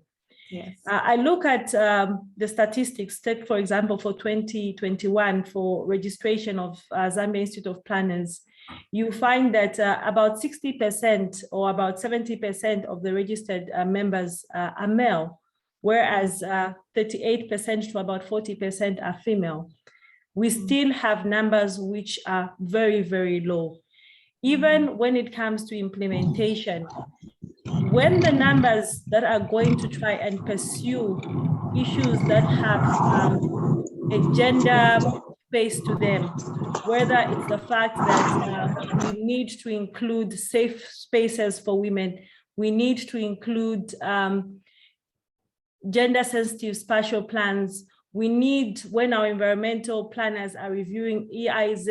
Yes. I look at the statistics, take for example, for 2021 for registration of Zambia Institute of Planners, you find that about 60% or about 70% of the registered members are male, whereas 38% to about 40% are female. We still have numbers which are very, very low. Even when it comes to implementation, when the numbers that are going to try and pursue issues that have a gender face to them, whether it's the fact that we need to include safe spaces for women, we need to include gender sensitive spatial plans, we need, when our environmental planners are reviewing EIAs,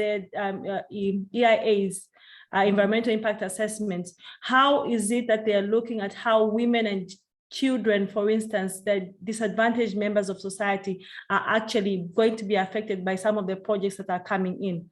environmental impact assessments. How is it that they are looking at how women and children, for instance, the disadvantaged members of society are actually going to be affected by some of the projects that are coming in?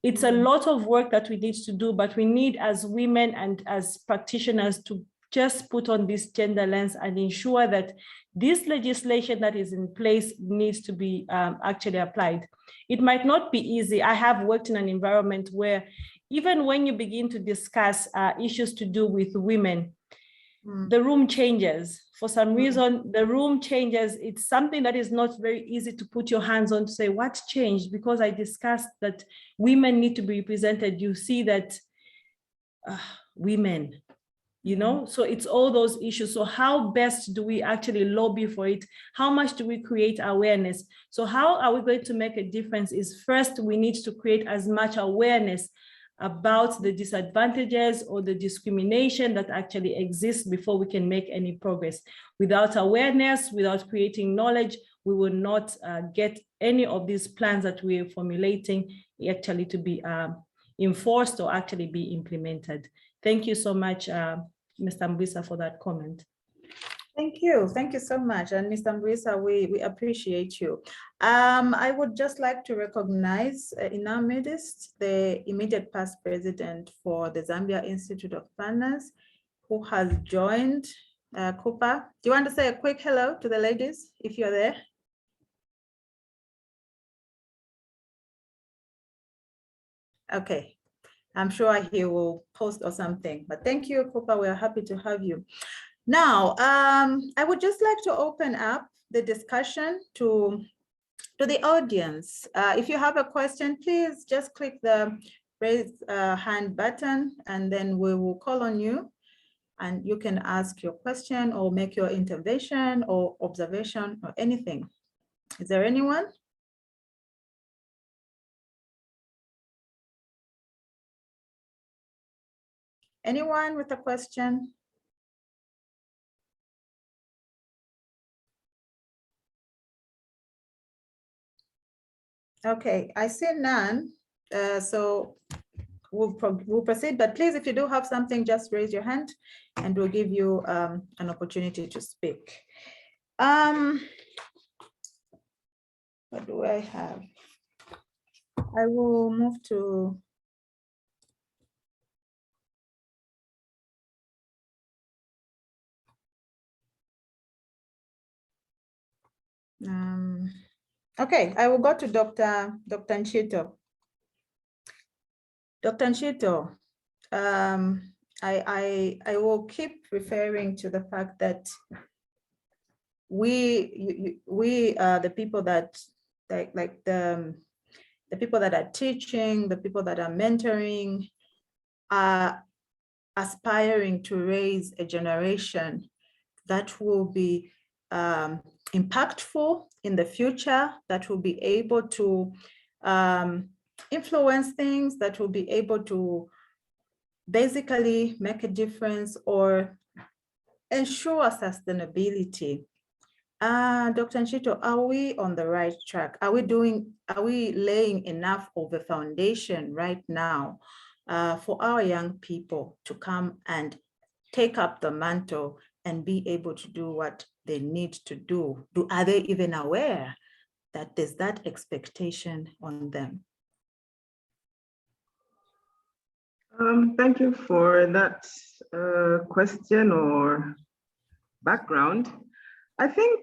It's a lot of work that we need to do, but we need as women and as practitioners to just put on this gender lens and ensure that this legislation that is in place needs to be actually applied. It might not be easy. I have worked in an environment where even when you begin to discuss issues to do with women, the room changes. For some reason, the room changes. It's something that is not very easy to put your hands on to say, what's changed? Because I discussed that women need to be represented. You see that women, you know, so it's all those issues. So how best do we actually lobby for it? How much do we create awareness? So how are we going to make a difference is first, we need to create as much awareness about the disadvantages or the discrimination that actually exists before we can make any progress. Without awareness, without creating knowledge, we will not get any of these plans that we are formulating actually to be enforced or actually be implemented. Thank you so much, Mr. Mbisa, for that comment. Thank you so much. And Mr. Mbisa, we appreciate you. I would just like to recognize in our midst the immediate past president for the Zambia Institute of Planners, who has joined. Cooper, do you want to say a quick hello to the ladies if you're there? Okay, I'm sure he will post or something, but thank you, Cooper. We are happy to have you. Now, I would just like to open up the discussion to the audience. If you have a question, please just click the raise hand button and then we will call on you and you can ask your question or make your intervention or observation or anything. Is there anyone? Anyone with a question? Okay, I see none. So we'll proceed, but please, if you do have something, just raise your hand and we'll give you an opportunity to speak. What do I have? I will move to okay, I will go to Dr. Nchito. Dr. Nchito, I will keep referring to the fact that we are the people that like the people that are teaching, the people that are mentoring, are aspiring to raise a generation that will be impactful in the future, that will be able to influence things, that will be able to basically make a difference or ensure sustainability. Dr. Nchito, are we on the right track? Are we laying enough of a foundation right now for our young people to come and take up the mantle and be able to do what they need to do? Are they even aware that there's that expectation on them? Thank you for that question or background. I think,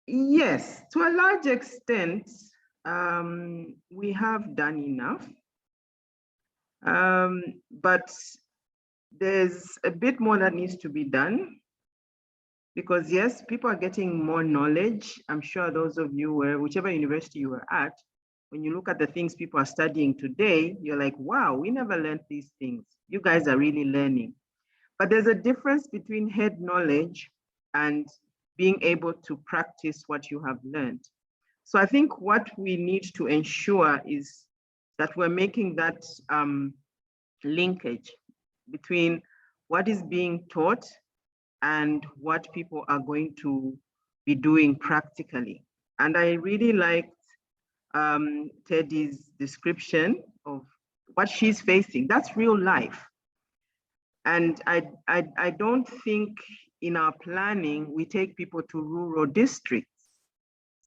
yes, to a large extent, we have done enough. But there's a bit more that needs to be done. Because yes, people are getting more knowledge. I'm sure those of you were, whichever university you were at, when you look at the things people are studying today, you're like, wow, we never learned these things. You guys are really learning. But there's a difference between head knowledge and being able to practice what you have learned. So I think what we need to ensure is that we're making that linkage between what is being taught and what people are going to be doing practically. And I really liked Teddy's description of what she's facing. That's real life. And I don't think in our planning, we take people to rural districts.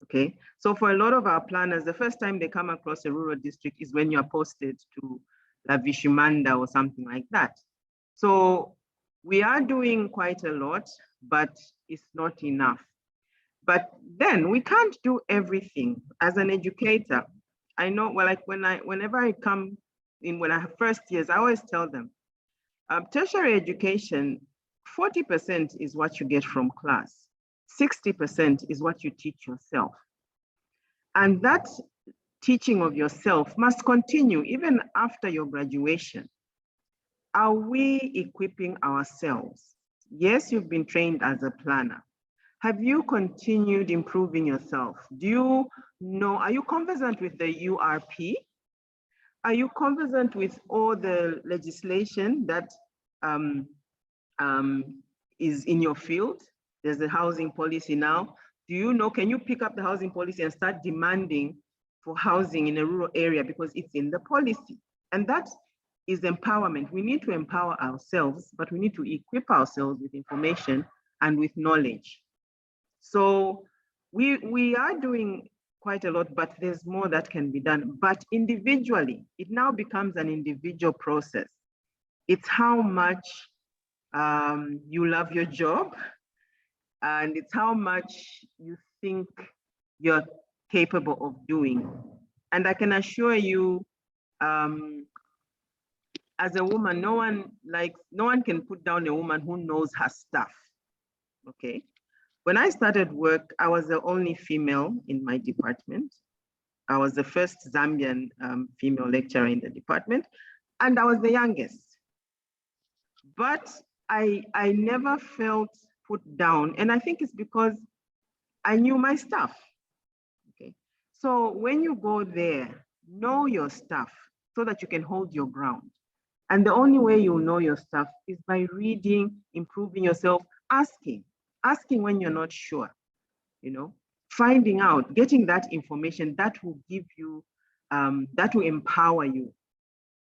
Okay, so for a lot of our planners, the first time they come across a rural district is when you're posted to La Vishimanda or something like that. So we are doing quite a lot, but it's not enough. But then we can't do everything. As an educator, I know, well, like whenever I come in, when I have first years, I always tell them, tertiary education, 40% is what you get from class. 60% is what you teach yourself. And that teaching of yourself must continue even after your graduation. Are we equipping ourselves? Yes, you've been trained as a planner. Have you continued improving yourself? Do you know, are you conversant with the URP? Are you conversant with all the legislation that is in your field? There's a housing policy now. Do you know, can you pick up the housing policy and start demanding for housing in a rural area because it's in the policy? And that is empowerment. We need to empower ourselves, but we need to equip ourselves with information and with knowledge. So we are doing quite a lot, but there's more that can be done. But individually, it now becomes an individual process. It's how much you love your job, and it's how much you think you're capable of doing. And I can assure you, as a woman, no one can put down a woman who knows her stuff, okay? When I started work, I was the only female in my department. I was the first Zambian female lecturer in the department, and I was the youngest. But I never felt put down, and I think it's because I knew my stuff, okay? So when you go there, know your stuff so that you can hold your ground. And the only way you'll know your stuff is by reading, improving yourself, asking when you're not sure, you know, finding out, getting that information that will give you, that will empower you.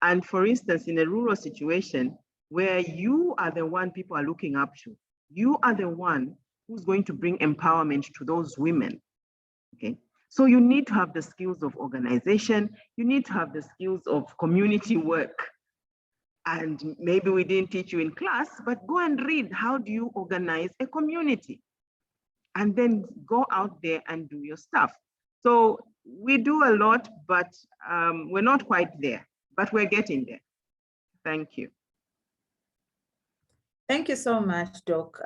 And for instance, in a rural situation where you are the one people are looking up to, you are the one who's going to bring empowerment to those women, okay? So you need to have the skills of organization, you need to have the skills of community work. And maybe we didn't teach you in class, but go and read, how do you organize a community? And then go out there and do your stuff. So we do a lot, but we're not quite there, but we're getting there. Thank you. Thank you so much, Doc.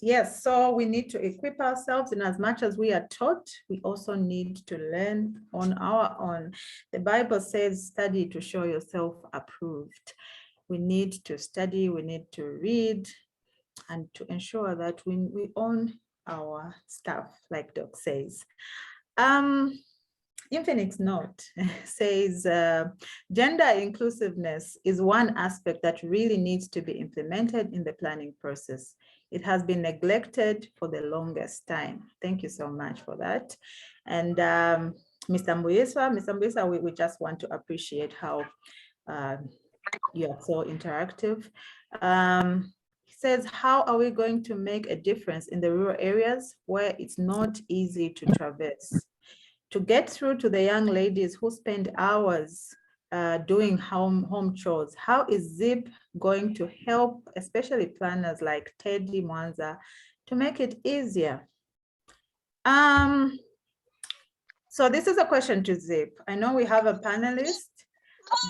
Yes, so we need to equip ourselves, and as much as we are taught, we also need to learn on our own. The Bible says, study to show yourself approved. We need to study, we need to read, and to ensure that we own our stuff, like Doc says. Infinix Note says, gender inclusiveness is one aspect that really needs to be implemented in the planning process. It has been neglected for the longest time. Thank you so much for that. And Mr. Mbuyiswa, we just want to appreciate how you are so interactive. He says, how are we going to make a difference in the rural areas where it's not easy to traverse? To get through to the young ladies who spend hours doing home chores, how is ZIP going to help, especially planners like Teddy Mwanza, to make it easier? So this is a question to ZIP. I know we have a panelist,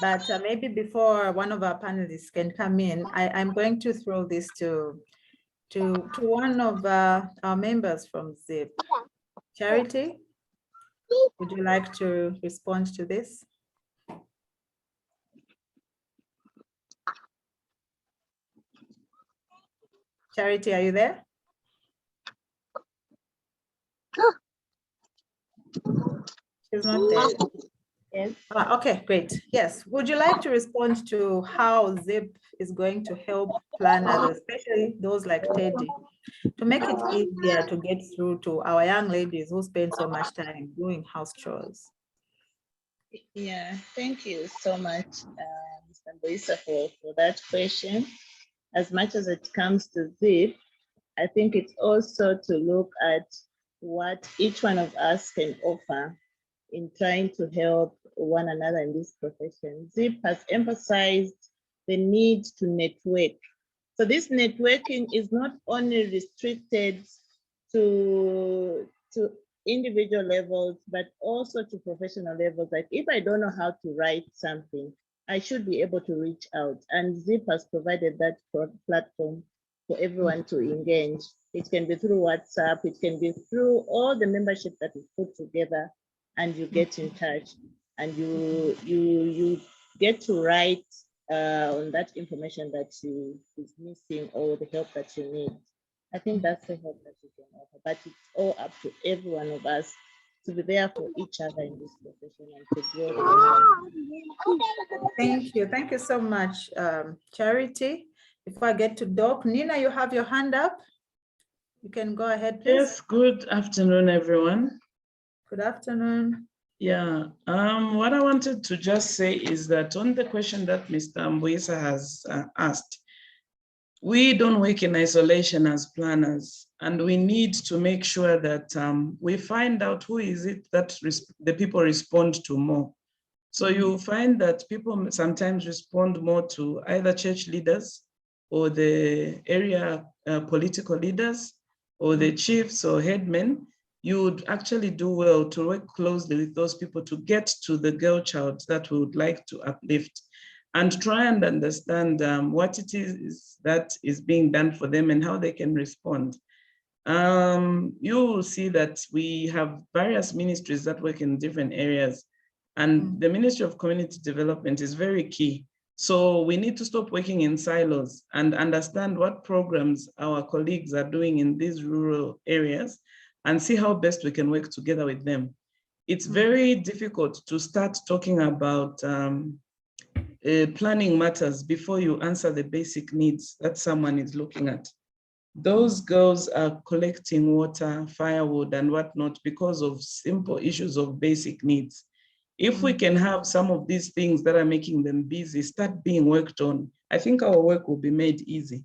but maybe before one of our panelists can come in, I'm going to throw this to one of our members from ZIP. Charity, would you like to respond to this? Charity, are you there? She's not there. Yes. Okay, great. Yes. Would you like to respond to how ZIP is going to help planners, especially those like Teddy, to make it easier to get through to our young ladies who spend so much time doing house chores? Yeah, thank you so much, Mr. Boisa, for that question. As much as it comes to ZIP, I think it's also to look at what each one of us can offer in trying to help one another in this profession. ZIP has emphasized the need to network. So this networking is not only restricted to individual levels, but also to professional levels. Like if I don't know how to write something, I should be able to reach out. And ZIP has provided that platform for everyone to engage. It can be through WhatsApp, it can be through all the membership that is put together, and you get in touch and you get to write on that information that is missing or the help that you need. I think that's the help that you can offer, but it's all up to every one of us to be there for each other in this profession and to grow. Thank you so much, Charity. Before I get to Doc, Nina, you have your hand up. You can go ahead, please. Yes, good afternoon, everyone. Good afternoon. Yeah, what I wanted to just say is that on the question that Mr. Mbuisa has asked, we don't work in isolation as planners, and we need to make sure that we find out who is it that the people respond to more. So you find that people sometimes respond more to either church leaders or the area political leaders or the chiefs or headmen. You would actually do well to work closely with those people to get to the girl child that we would like to uplift and try and understand what it is that is being done for them and how they can respond. You will see that we have various ministries that work in different areas, and the Ministry of Community Development is very key. So we need to stop working in silos and understand what programs our colleagues are doing in these rural areas and see how best we can work together with them. It's very difficult to start talking about planning matters before you answer the basic needs that someone is looking at. Those girls are collecting water, firewood, and whatnot because of simple issues of basic needs. If we can have some of these things that are making them busy start being worked on, I think our work will be made easy.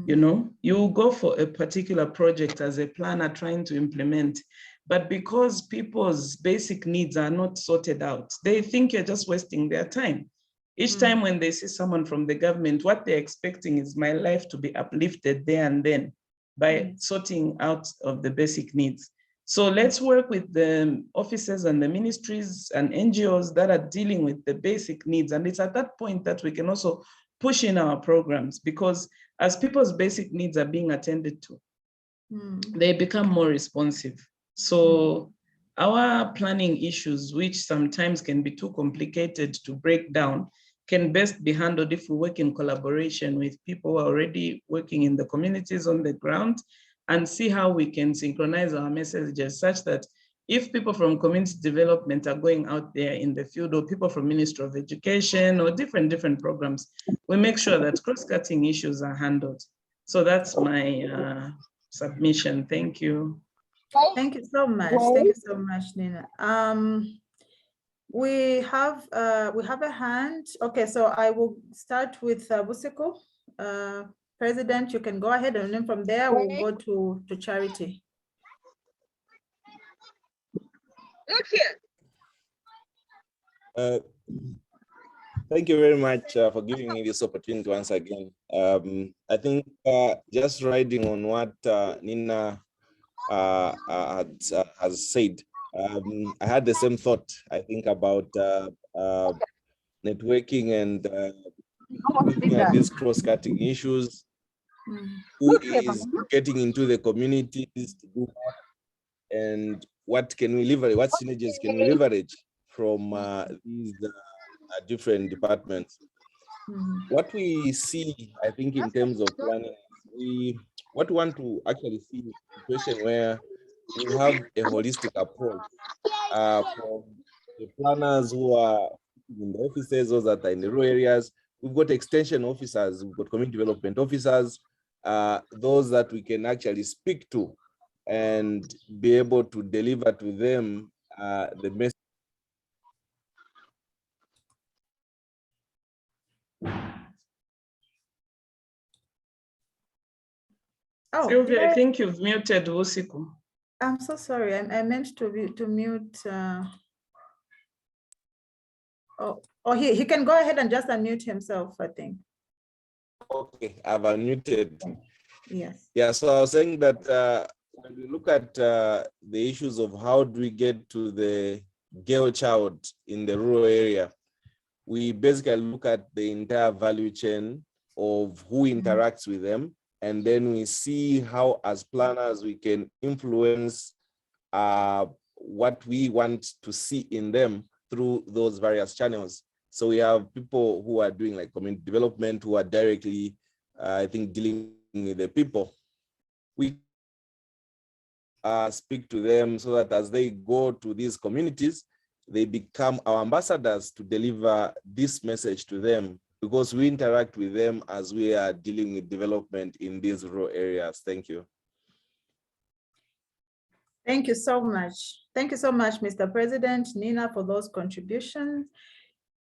You know, you go for a particular project as a planner trying to implement, but because people's basic needs are not sorted out, they think you're just wasting their time. Each time when they see someone from the government, what they're expecting is my life to be uplifted there and then by sorting out of the basic needs. So let's work with the offices and the ministries and NGOs that are dealing with the basic needs. And it's at that point that we can also push in our programs, because as people's basic needs are being attended to, they become more responsive. So our planning issues, which sometimes can be too complicated to break down, can best be handled if we work in collaboration with people who are already working in the communities on the ground and see how we can synchronize our messages such that if people from community development are going out there in the field, or people from Ministry of Education or different programs, we make sure that cross-cutting issues are handled. So that's my submission. Thank you. Thank you so much. Thank you so much, Nina. We have a hand. Okay, so I will start with Busiko. President, you can go ahead, and then from there we'll go to Charity. Thank you very much for giving me this opportunity once again. I think just riding on what Nina has said, I had the same thought, I think, about networking and looking at these cross-cutting issues. Who is getting into the communities to do what, and what can we leverage, what synergies can we leverage from these different departments? What we see, I think, in terms of planning, what we want to actually see is a situation where we have a holistic approach from the planners who are in the offices, those that are in the rural areas. We've got extension officers, we've got community development officers, those that we can actually speak to and be able to deliver to them the message Oh, Sylvia, I think you've muted Usiku. I'm so sorry. I meant to mute. Oh, he can go ahead and just unmute himself, I think. Okay, I've unmuted. Yes. Yeah, so I was saying that when we look at the issues of how do we get to the girl child in the rural area, we basically look at the entire value chain of who interacts with them. And then we see how, as planners, we can influence what we want to see in them through those various channels. So we have people who are doing like community development, who are directly, I think, dealing with the people. We speak to them so that as they go to these communities, they become our ambassadors to deliver this message to them, because we interact with them as we are dealing with development in these rural areas. Thank you. Thank you so much. Thank you so much, Mr. President, Nina, for those contributions.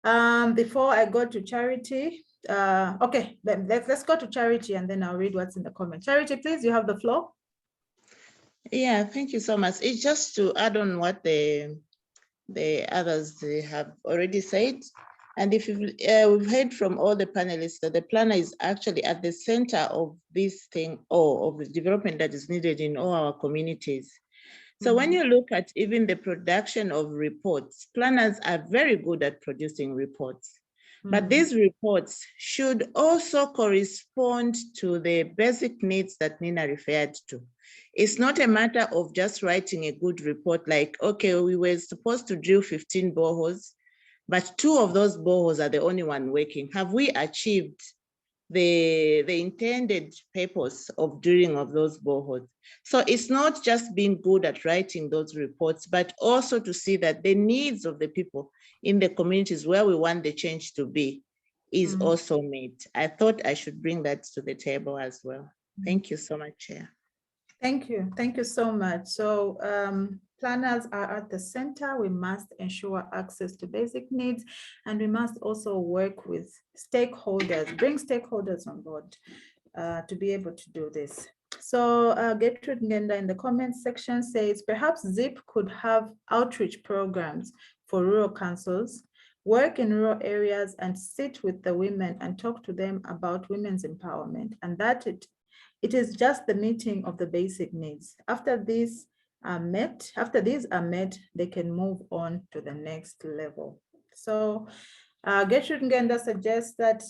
Before I go to Charity, okay, let's go to Charity and then I'll read what's in the comment. Charity, please, you have the floor. Yeah, thank you so much. It's just to add on what the others have already said. And if we've heard from all the panelists that the planner is actually at the center of this thing, or of the development that is needed in all our communities. So when you look at even the production of reports, planners are very good at producing reports. But these reports should also correspond to the basic needs that Nina referred to. It's not a matter of just writing a good report like, okay, we were supposed to drill 15 boreholes, but 2 of those boreholes are the only one working. Have we achieved the intended purpose of drilling of those boreholes? So it's not just being good at writing those reports, but also to see that the needs of the people in the communities where we want the change to be is also met. I thought I should bring that to the table as well. Thank you so much, Chair. Thank you. Thank you so much. So planners are at the center. We must ensure access to basic needs, and we must also work with stakeholders, bring stakeholders on board to be able to do this. So Gertrude Ngenda in the comments section says, perhaps ZIP could have outreach programs for rural councils, work in rural areas and sit with the women and talk to them about women's empowerment, and that it is just the meeting of the basic needs. After these are met, they can move on to the next level. So Gertrude Ngenda suggests that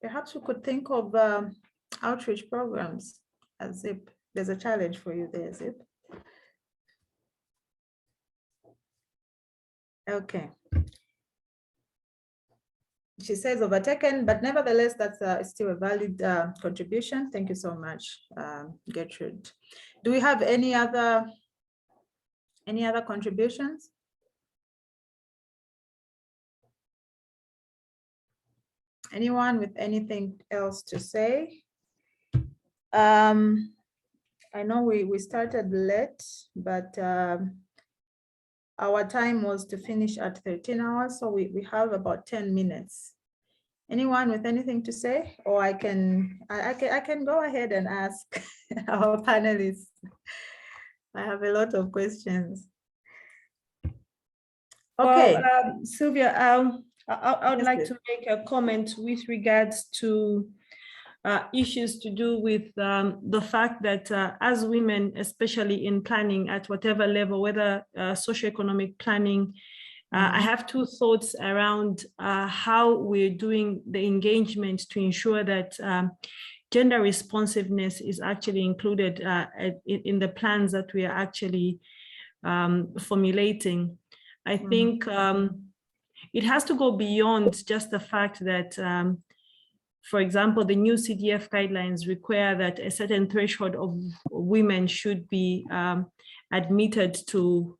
perhaps we could think of outreach programs as ZIP. There's a challenge for you there, ZIP. Okay. She says overtaken, but nevertheless, that's still a valid contribution. Thank you so much, Gertrude. Do we have any other contributions? Anyone with anything else to say? I know we started late, but our time was to finish at 13 hours, so we have about 10 minutes. Anyone with anything to say? Or I can go ahead and ask our panelists. I have a lot of questions. Okay. Well, Sylvia, I would like to make a comment with regards to issues to do with the fact that as women, especially in planning at whatever level, whether socioeconomic planning, I have 2 thoughts around how we're doing the engagement to ensure that gender responsiveness is actually included in the plans that we are actually formulating. I think it has to go beyond just the fact that for example, the new CDF guidelines require that a certain threshold of women should be admitted to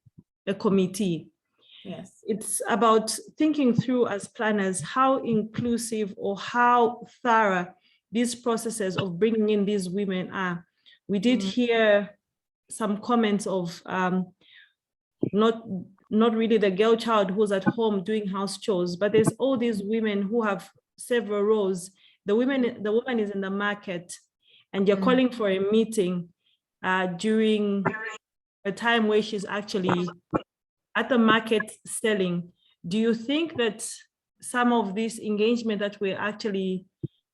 a committee. Yes. It's about thinking through as planners how inclusive or how thorough these processes of bringing in these women are. We did hear some comments of not really the girl child who's at home doing house chores, but there's all these women who have several roles. The woman is in the market and you're calling for a meeting. during a time where she's actually at the market selling. Do you think that some of this engagement that we're actually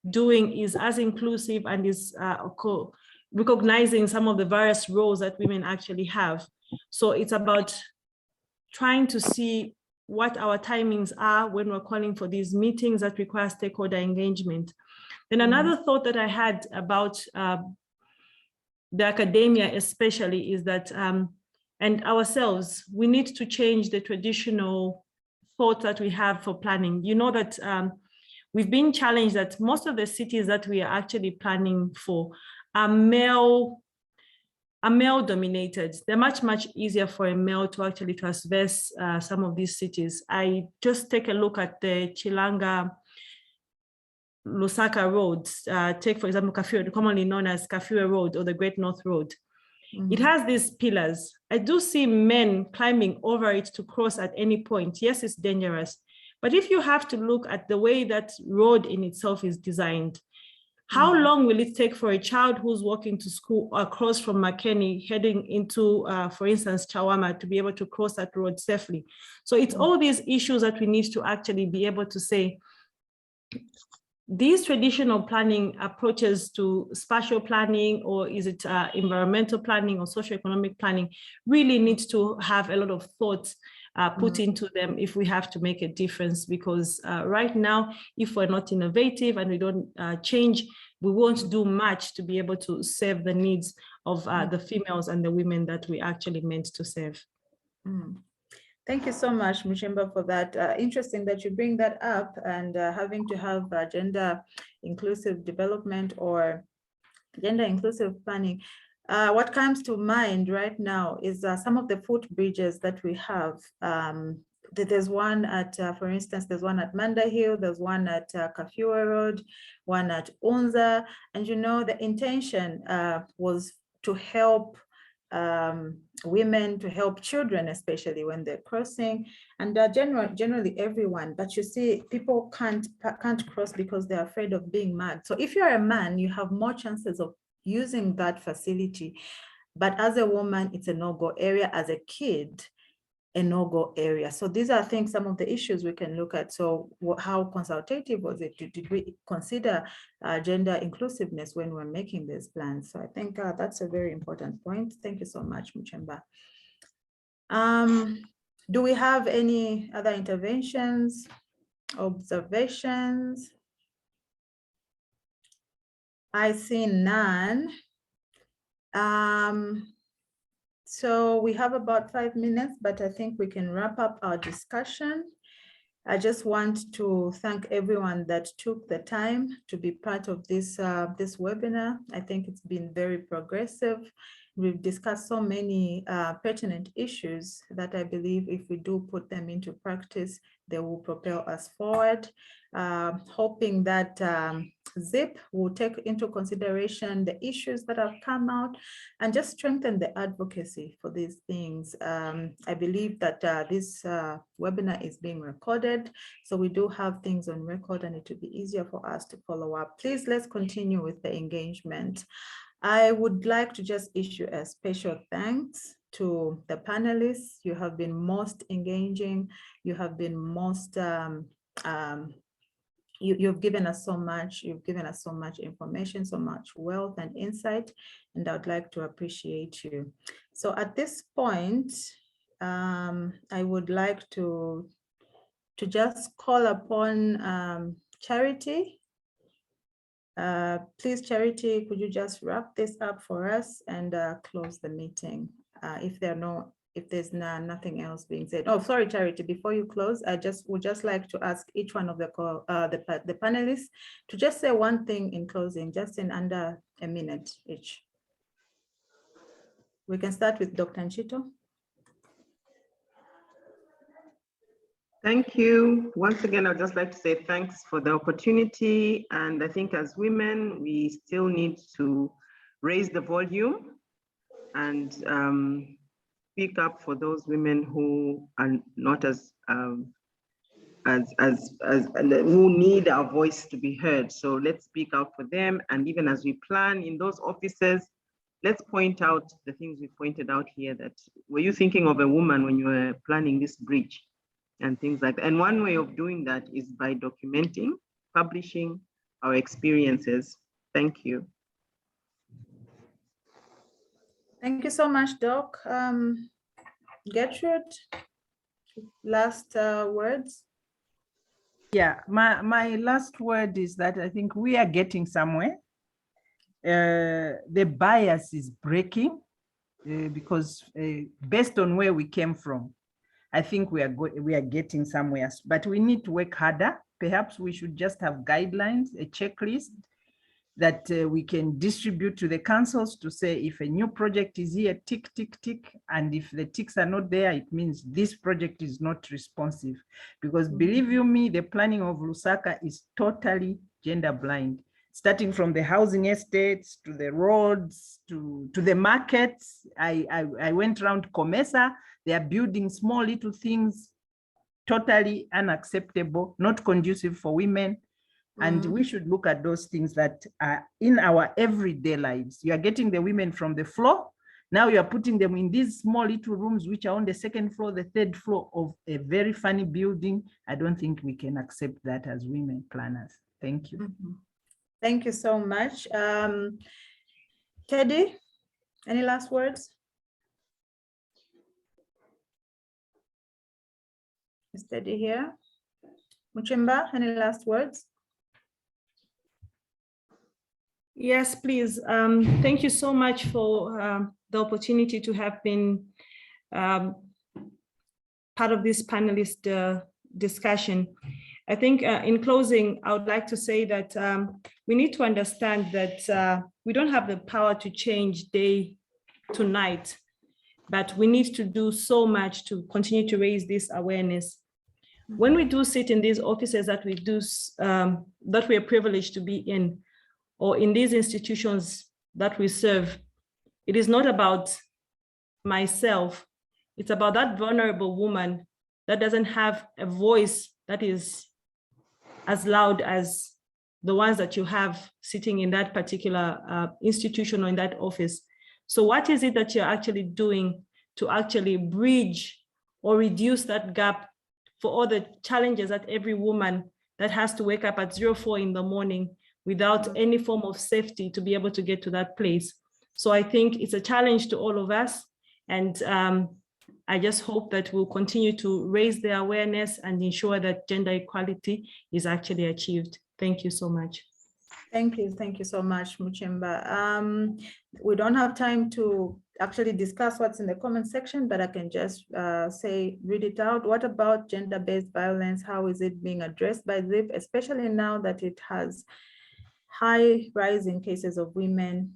doing is as inclusive and is recognizing some of the various roles that women actually have? So it's about trying to see what our timings are when we're calling for these meetings that require stakeholder engagement. Then another thought that I had about the academia especially is that, and ourselves, we need to change the traditional thought that we have for planning. You know that we've been challenged that most of the cities that we are actually planning for are male dominated. They're much easier for a male to actually traverse some of these cities. I just take a look at the Chilanga Lusaka roads. Take, for example, Kafue, commonly known as Kafue Road or the Great North Road. It has these pillars. I do see men climbing over it to cross at any point. Yes, it's dangerous. But if you have to look at the way that road in itself is designed, how long will it take for a child who's walking to school across from Makeni heading into, for instance, Chawama to be able to cross that road safely? So it's all these issues that we need to actually be able to say, these traditional planning approaches to spatial planning, or is it environmental planning or socioeconomic planning, really needs to have a lot of thought put into them if we have to make a difference. Because right now, if we're not innovative and we don't change, we won't do much to be able to serve the needs of the females and the women that we actually meant to serve. Thank you so much, Muchemba, for that. Interesting that you bring that up, and having to have gender inclusive development or gender inclusive planning. What comes to mind right now is some of the footbridges that we have. There's one at, for instance, there's one at Manda Hill, there's one at Kafue Road, one at Unza. And you know, the intention was to help women, to help children, especially when they're crossing, and generally everyone. But you see, people can't cross because they're afraid of being mad. So if you're a man, you have more chances of using that facility. But as a woman, it's a no-go area. As a kid, a no-go area. So these are, I think, some of the issues we can look at. So how consultative was it? Did we consider gender inclusiveness when we're making these plans? So I think that's a very important point. Thank you so much, Muchemba. Do we have any other interventions, observations? I see none. So we have about 5 minutes, but I think we can wrap up our discussion. I just want to thank everyone that took the time to be part of this, this webinar. I think it's been very progressive. We've discussed so many pertinent issues that I believe if we do put them into practice, they will propel us forward. Hoping that ZIP will take into consideration the issues that have come out and just strengthen the advocacy for these things. I believe that this webinar is being recorded, so we do have things on record and it will be easier for us to follow up. Please, let's continue with the engagement. I would like to just issue a special thanks to the panelists. You have been most engaging. You have been most, you've given us so much. You've given us so much information, so much wealth and insight, and I would like to appreciate you. So at this point, I would like to just call upon Charity. Please, Charity, could you just wrap this up for us and close the meeting? If there's nothing else being said. Oh, sorry, Charity, before you close, I would just like to ask each one of the panelists to just say one thing in closing, just in under a minute each. We can start with Dr. Nchito. Thank you. Once again, I'd just like to say thanks for the opportunity. And I think as women, we still need to raise the volume and speak up for those women who are not who need our voice to be heard. So let's speak out for them. And even as we plan in those offices, let's point out the things we pointed out here. That were you thinking of a woman when you were planning this bridge and things like that? And one way of doing that is by documenting, publishing our experiences. Thank you. Thank you so much, Doc. Gertrude, last words. Yeah, my last word is that I think we are getting somewhere. The bias is breaking because based on where we came from, I think we are getting somewhere, but we need to work harder. Perhaps we should just have guidelines, a checklist that we can distribute to the councils to say if a new project is here, tick, tick, tick. And if the ticks are not there, it means this project is not responsive. Because believe you me, the planning of Lusaka is totally gender blind, starting from the housing estates to the roads, to the markets. I went around Comesa, they are building small little things, totally unacceptable, not conducive for women. And we should look at those things that are in our everyday lives. You are getting the women from the floor. Now you are putting them in these small little rooms, which are on the second floor, the third floor of a very funny building. I don't think we can accept that as women planners. Thank you. Thank you so much. Teddy, any last words? Is Teddy here? Muchimba, any last words? Yes, please. Thank you so much for the opportunity to have been part of this panelist discussion. I think in closing, I would like to say that we need to understand that we don't have the power to change day to night, but we need to do so much to continue to raise this awareness. When we do sit in these offices that we do, that we are privileged to be in, or in these institutions that we serve, it is not about myself. It's about that vulnerable woman that doesn't have a voice that is as loud as the ones that you have sitting in that particular institution or in that office. So what is it that you're actually doing to actually bridge or reduce that gap for all the challenges that every woman that has to wake up at 04 in the morning without any form of safety to be able to get to that place? So I think it's a challenge to all of us. And I just hope that we'll continue to raise the awareness and ensure that gender equality is actually achieved. Thank you so much. Thank you so much, Muchimba. We don't have time to actually discuss what's in the comment section, but I can just read it out. What about gender-based violence? How is it being addressed by ZIP, especially now that it has high rise in cases of women?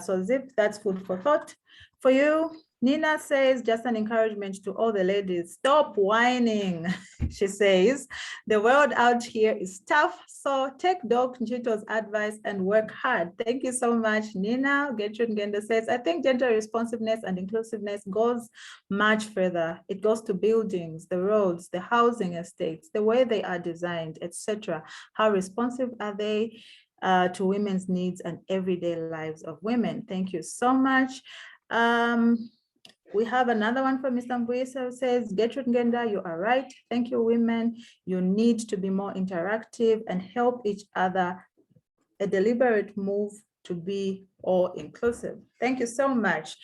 So ZIP, that's food for thought for you. Nina says, just an encouragement to all the ladies, stop whining. She says, the world out here is tough, so take Doc Nchito's advice and work hard. Thank you so much, Nina. Gertrude Ngenda says, I think gender responsiveness and inclusiveness goes much further. It goes to buildings, the roads, the housing estates, the way they are designed, etc. How responsive are they to women's needs and everyday lives of women? Thank you so much. We have another one from Mr. Mbuisa who says, Gertrude Ngenda, you are right. Thank you, women. You need to be more interactive and help each other. A deliberate move to be all inclusive. Thank you so much.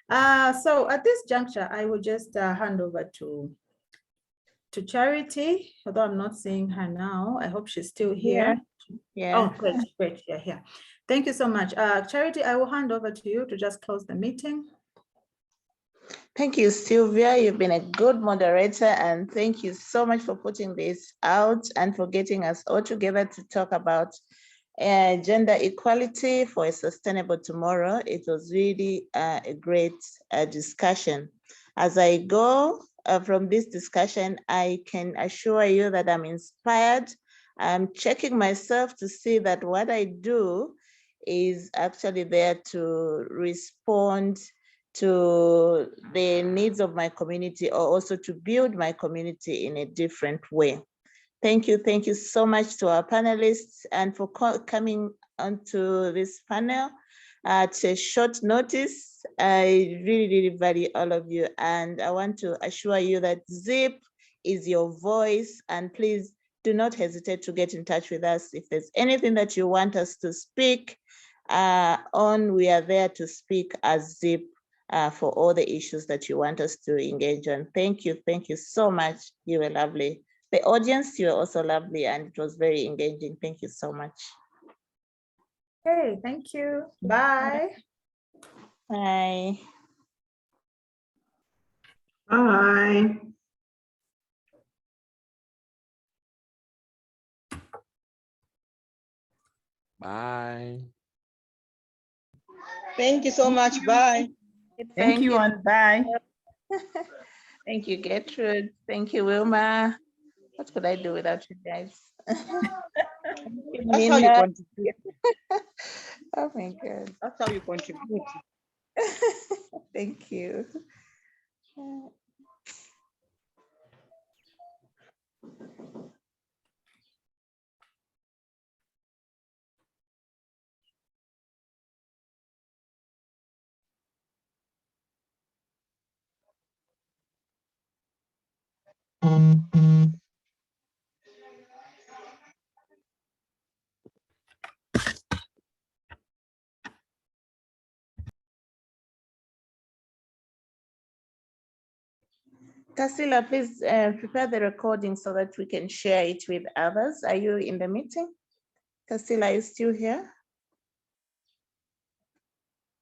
So at this juncture, I will just hand over to Charity, although I'm not seeing her now. I hope she's still here. Yeah. Oh, great. Yeah. Thank you so much. Charity, I will hand over to you to just close the meeting. Thank you, Sylvia. You've been a good moderator, and thank you so much for putting this out and for getting us all together to talk about gender equality for a sustainable tomorrow. It was really a great discussion. As I go from this discussion, I can assure you that I'm inspired. I'm checking myself to see that what I do is actually there to respond to the needs of my community, or also to build my community in a different way. Thank you so much to our panelists and for coming onto this panel. at a short notice. I really, really value all of you. And I want to assure you that ZIP is your voice. And please do not hesitate to get in touch with us. If there's anything that you want us to speak on, we are there to speak as ZIP for all the issues that you want us to engage on. Thank you so much. You were lovely. The audience, you were also lovely, and it was very engaging. Thank you so much. Okay, thank you. Bye. Bye. Bye. Bye. Thank you so much. Bye. Thank you and bye. Thank you, Gertrude. Thank you, Wilma. What could I do without you guys? That's how you contribute. Oh my God. That's how you contribute. Thank you. Tarsila, please prepare the recording so that we can share it with others. Are you in the meeting? Tarsila, are you still here?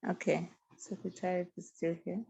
Okay, Secretary is still here.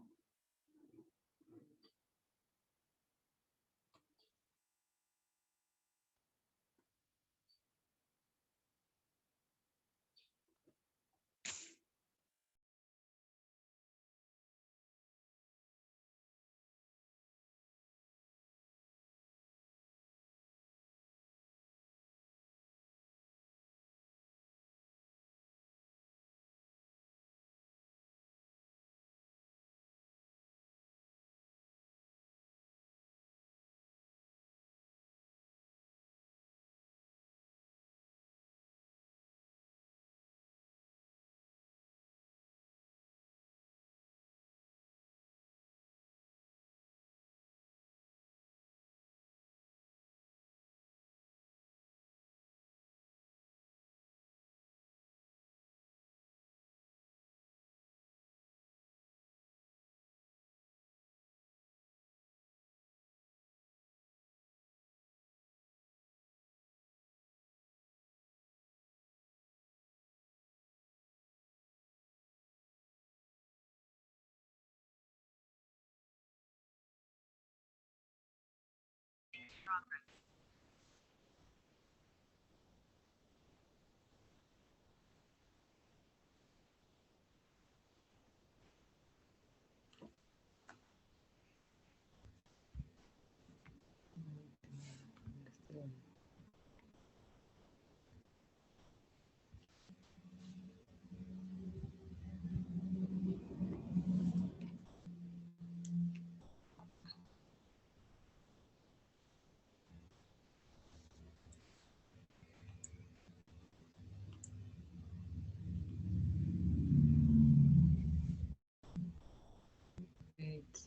Eight,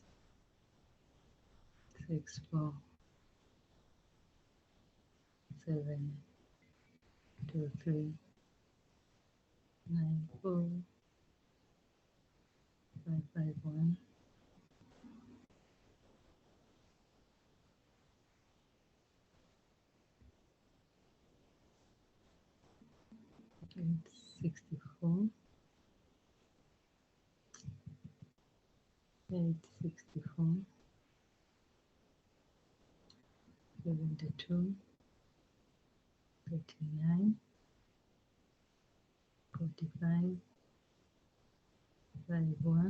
6, 4, 7, 2, 3, 9, 4, 5, 5, 1, 8, 64, 8, 64, 72, 39, 45, 5, 1.